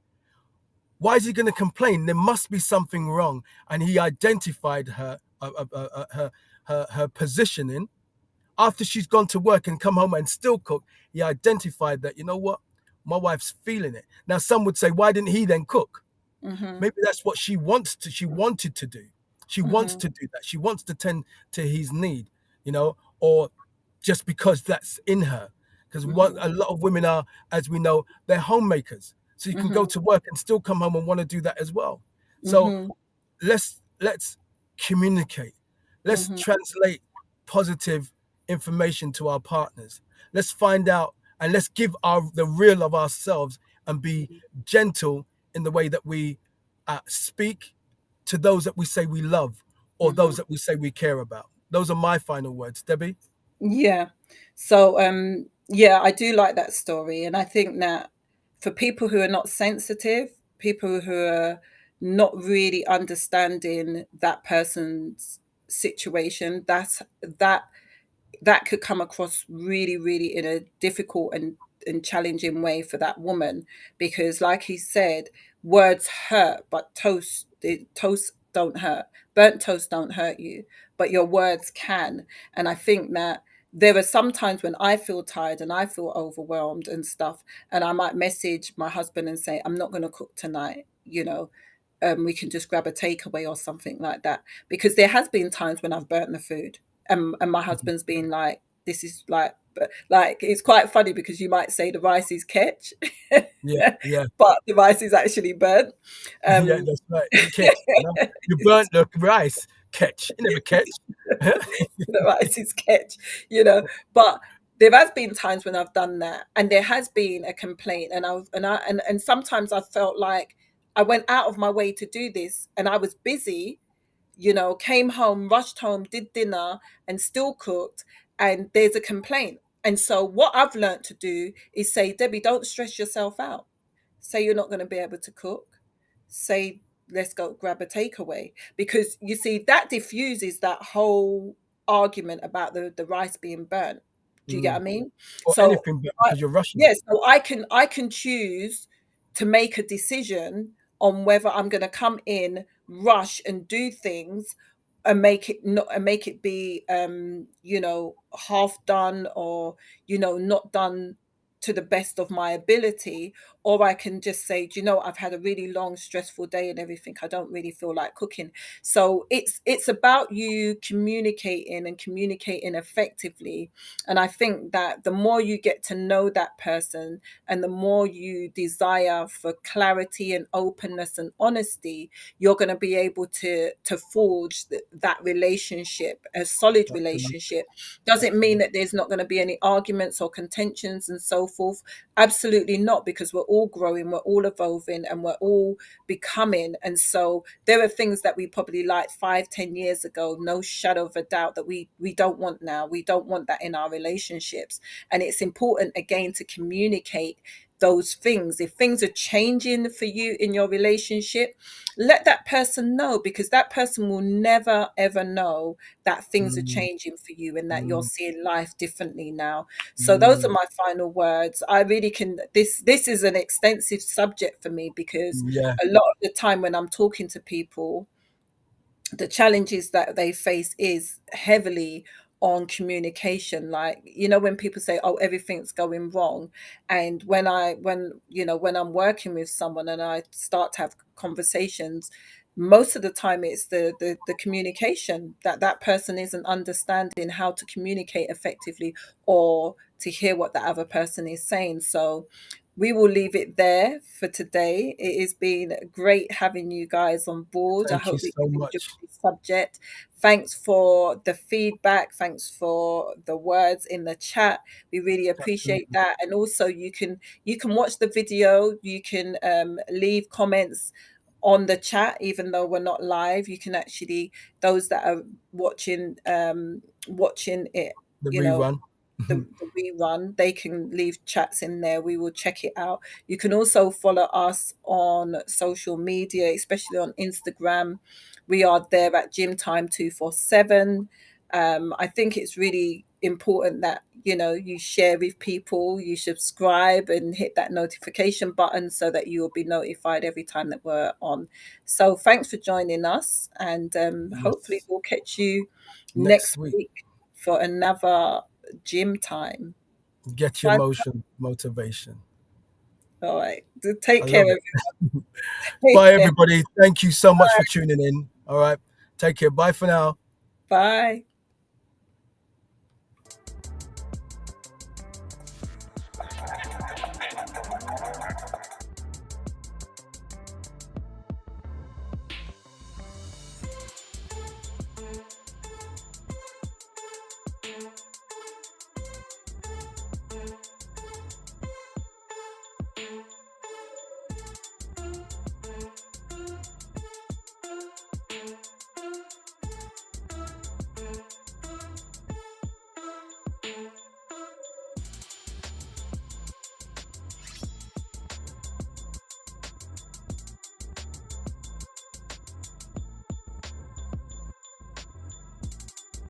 [SPEAKER 2] why is he going to complain? There must be something wrong. And he identified her positioning after she's gone to work and come home and still cook. He identified that, you know what, my wife's feeling it. Now some would say, why didn't he then cook?
[SPEAKER 1] Hmm.
[SPEAKER 2] Maybe that's what she wanted to do. She wants
[SPEAKER 1] Hmm.
[SPEAKER 2] to do that. She wants to tend to his need, or just because that's in her. Because what
[SPEAKER 1] Hmm.
[SPEAKER 2] a lot of women are, as we know, they're homemakers. So you can go
[SPEAKER 1] Hmm.
[SPEAKER 2] to work and still come home and want to do that as well. So
[SPEAKER 1] Hmm.
[SPEAKER 2] let's communicate. Let's
[SPEAKER 1] Hmm.
[SPEAKER 2] translate positive information to our partners. Let's find out and let's give the real of ourselves and be gentle in the way that we speak to those that we say we love or
[SPEAKER 1] Hmm.
[SPEAKER 2] those that we say we care about. Those are my final words, Debbie.
[SPEAKER 1] Yeah. So, yeah, I do like that story. And I think that for people who are not sensitive, people who are not really understanding that person's situation, that that could come across really, really in a difficult and challenging way for that woman. Because like he said, words hurt, but toast don't hurt. Burnt toast don't hurt you, but your words can. And I think that there are some times when I feel tired and I feel overwhelmed and stuff, and I might message my husband and say, I'm not going to cook tonight, we can just grab a takeaway or something like that. Because there has been times when I've burnt the food, and my
[SPEAKER 2] Mhm.
[SPEAKER 1] husband's been like, this is like it's quite funny because you might say the rice is catch,
[SPEAKER 2] Yeah, yeah,
[SPEAKER 1] but the rice is actually burnt.
[SPEAKER 2] yeah.
[SPEAKER 1] Um,
[SPEAKER 2] That's right. Catch. No, you burnt the rice. Catch. You never catch.
[SPEAKER 1] the rice is catch, you know. But there has been times when I've done that, and there has been a complaint, and sometimes I felt like I went out of my way to do this, and I was busy, came home, rushed home, did dinner, and still cooked, and there's a complaint. And so what I've learned to do is say, Debbie, don't stress yourself out. Say you're not going to be able to cook. Say, let's go grab a takeaway. Because you see, that diffuses that whole argument about the rice being burnt. Do you get
[SPEAKER 2] Mm.
[SPEAKER 1] what I mean?
[SPEAKER 2] Or
[SPEAKER 1] So
[SPEAKER 2] anything,
[SPEAKER 1] I,
[SPEAKER 2] because you're rushing.
[SPEAKER 1] yes, so I can choose to make a decision on whether I'm going to come in, rush and do things, and make it be half done, or not done to the best of my ability. Or I can just say, do you know, I've had a really long stressful day and everything, I don't really feel like cooking. So it's about you communicating effectively. And I think that the more you get to know that person, and the more you desire for clarity and openness and honesty, you're going to be able to forge that relationship, a solid
[SPEAKER 2] Absolutely.
[SPEAKER 1] relationship. Doesn't mean
[SPEAKER 2] Absolutely.
[SPEAKER 1] that there's not going to be any arguments or contentions and so forth. Absolutely not, because we're all growing, we're all evolving, and we're all becoming. And so there are things that we probably liked 5, 10 years ago, no shadow of a doubt, that we don't want now. We don't want that in our relationships. And it's important again to communicate those things. If things are changing for you in your relationship, let that person know, because that person will never ever know that things are
[SPEAKER 2] Mm,
[SPEAKER 1] changing for you, and that you're
[SPEAKER 2] mm,
[SPEAKER 1] seeing life differently now. So those are
[SPEAKER 2] mm.
[SPEAKER 1] my final words. I really can this is an extensive subject for me, because
[SPEAKER 2] Yeah,
[SPEAKER 1] a lot of the time when I'm talking to people, the challenges that they face is heavily on communication. Like, when people say, oh, everything's going wrong, and when I'm working with someone and I start to have conversations, most of the time it's the communication, that person isn't understanding how to communicate effectively, or to hear what the other person is saying. So we will leave it there for today. It has been great having you guys on board. I
[SPEAKER 2] thank you
[SPEAKER 1] hope that
[SPEAKER 2] so
[SPEAKER 1] you've enjoyed
[SPEAKER 2] much.
[SPEAKER 1] this subject. Thanks for the feedback. Thanks for the words in the chat. We really appreciate
[SPEAKER 2] Absolutely.
[SPEAKER 1] that. And also, you can watch the video. You can leave comments on the chat, even though we're not live. You can actually, those that are watching it,
[SPEAKER 2] The
[SPEAKER 1] you know
[SPEAKER 2] rerun.
[SPEAKER 1] the rerun, they can leave chats in there. We will check it out. You can also follow us on social media, especially on Instagram. We are there at Gym Time 247. I think it's really important that you share with people, you subscribe and hit that notification button, so that you will be notified every time that we're on. So thanks for joining us, and hopefully
[SPEAKER 2] Yes.
[SPEAKER 1] we'll catch you
[SPEAKER 2] Next
[SPEAKER 1] next
[SPEAKER 2] week,
[SPEAKER 1] week for another gym time.
[SPEAKER 2] get your
[SPEAKER 1] Fun.
[SPEAKER 2] motivation.
[SPEAKER 1] All right.
[SPEAKER 2] I
[SPEAKER 1] Take care,
[SPEAKER 2] love
[SPEAKER 1] everyone.
[SPEAKER 2] it.
[SPEAKER 1] Take
[SPEAKER 2] Bye,
[SPEAKER 1] care.
[SPEAKER 2] everybody. Thank you so much for tuning in. All right. Take care. Bye for now.
[SPEAKER 1] Bye.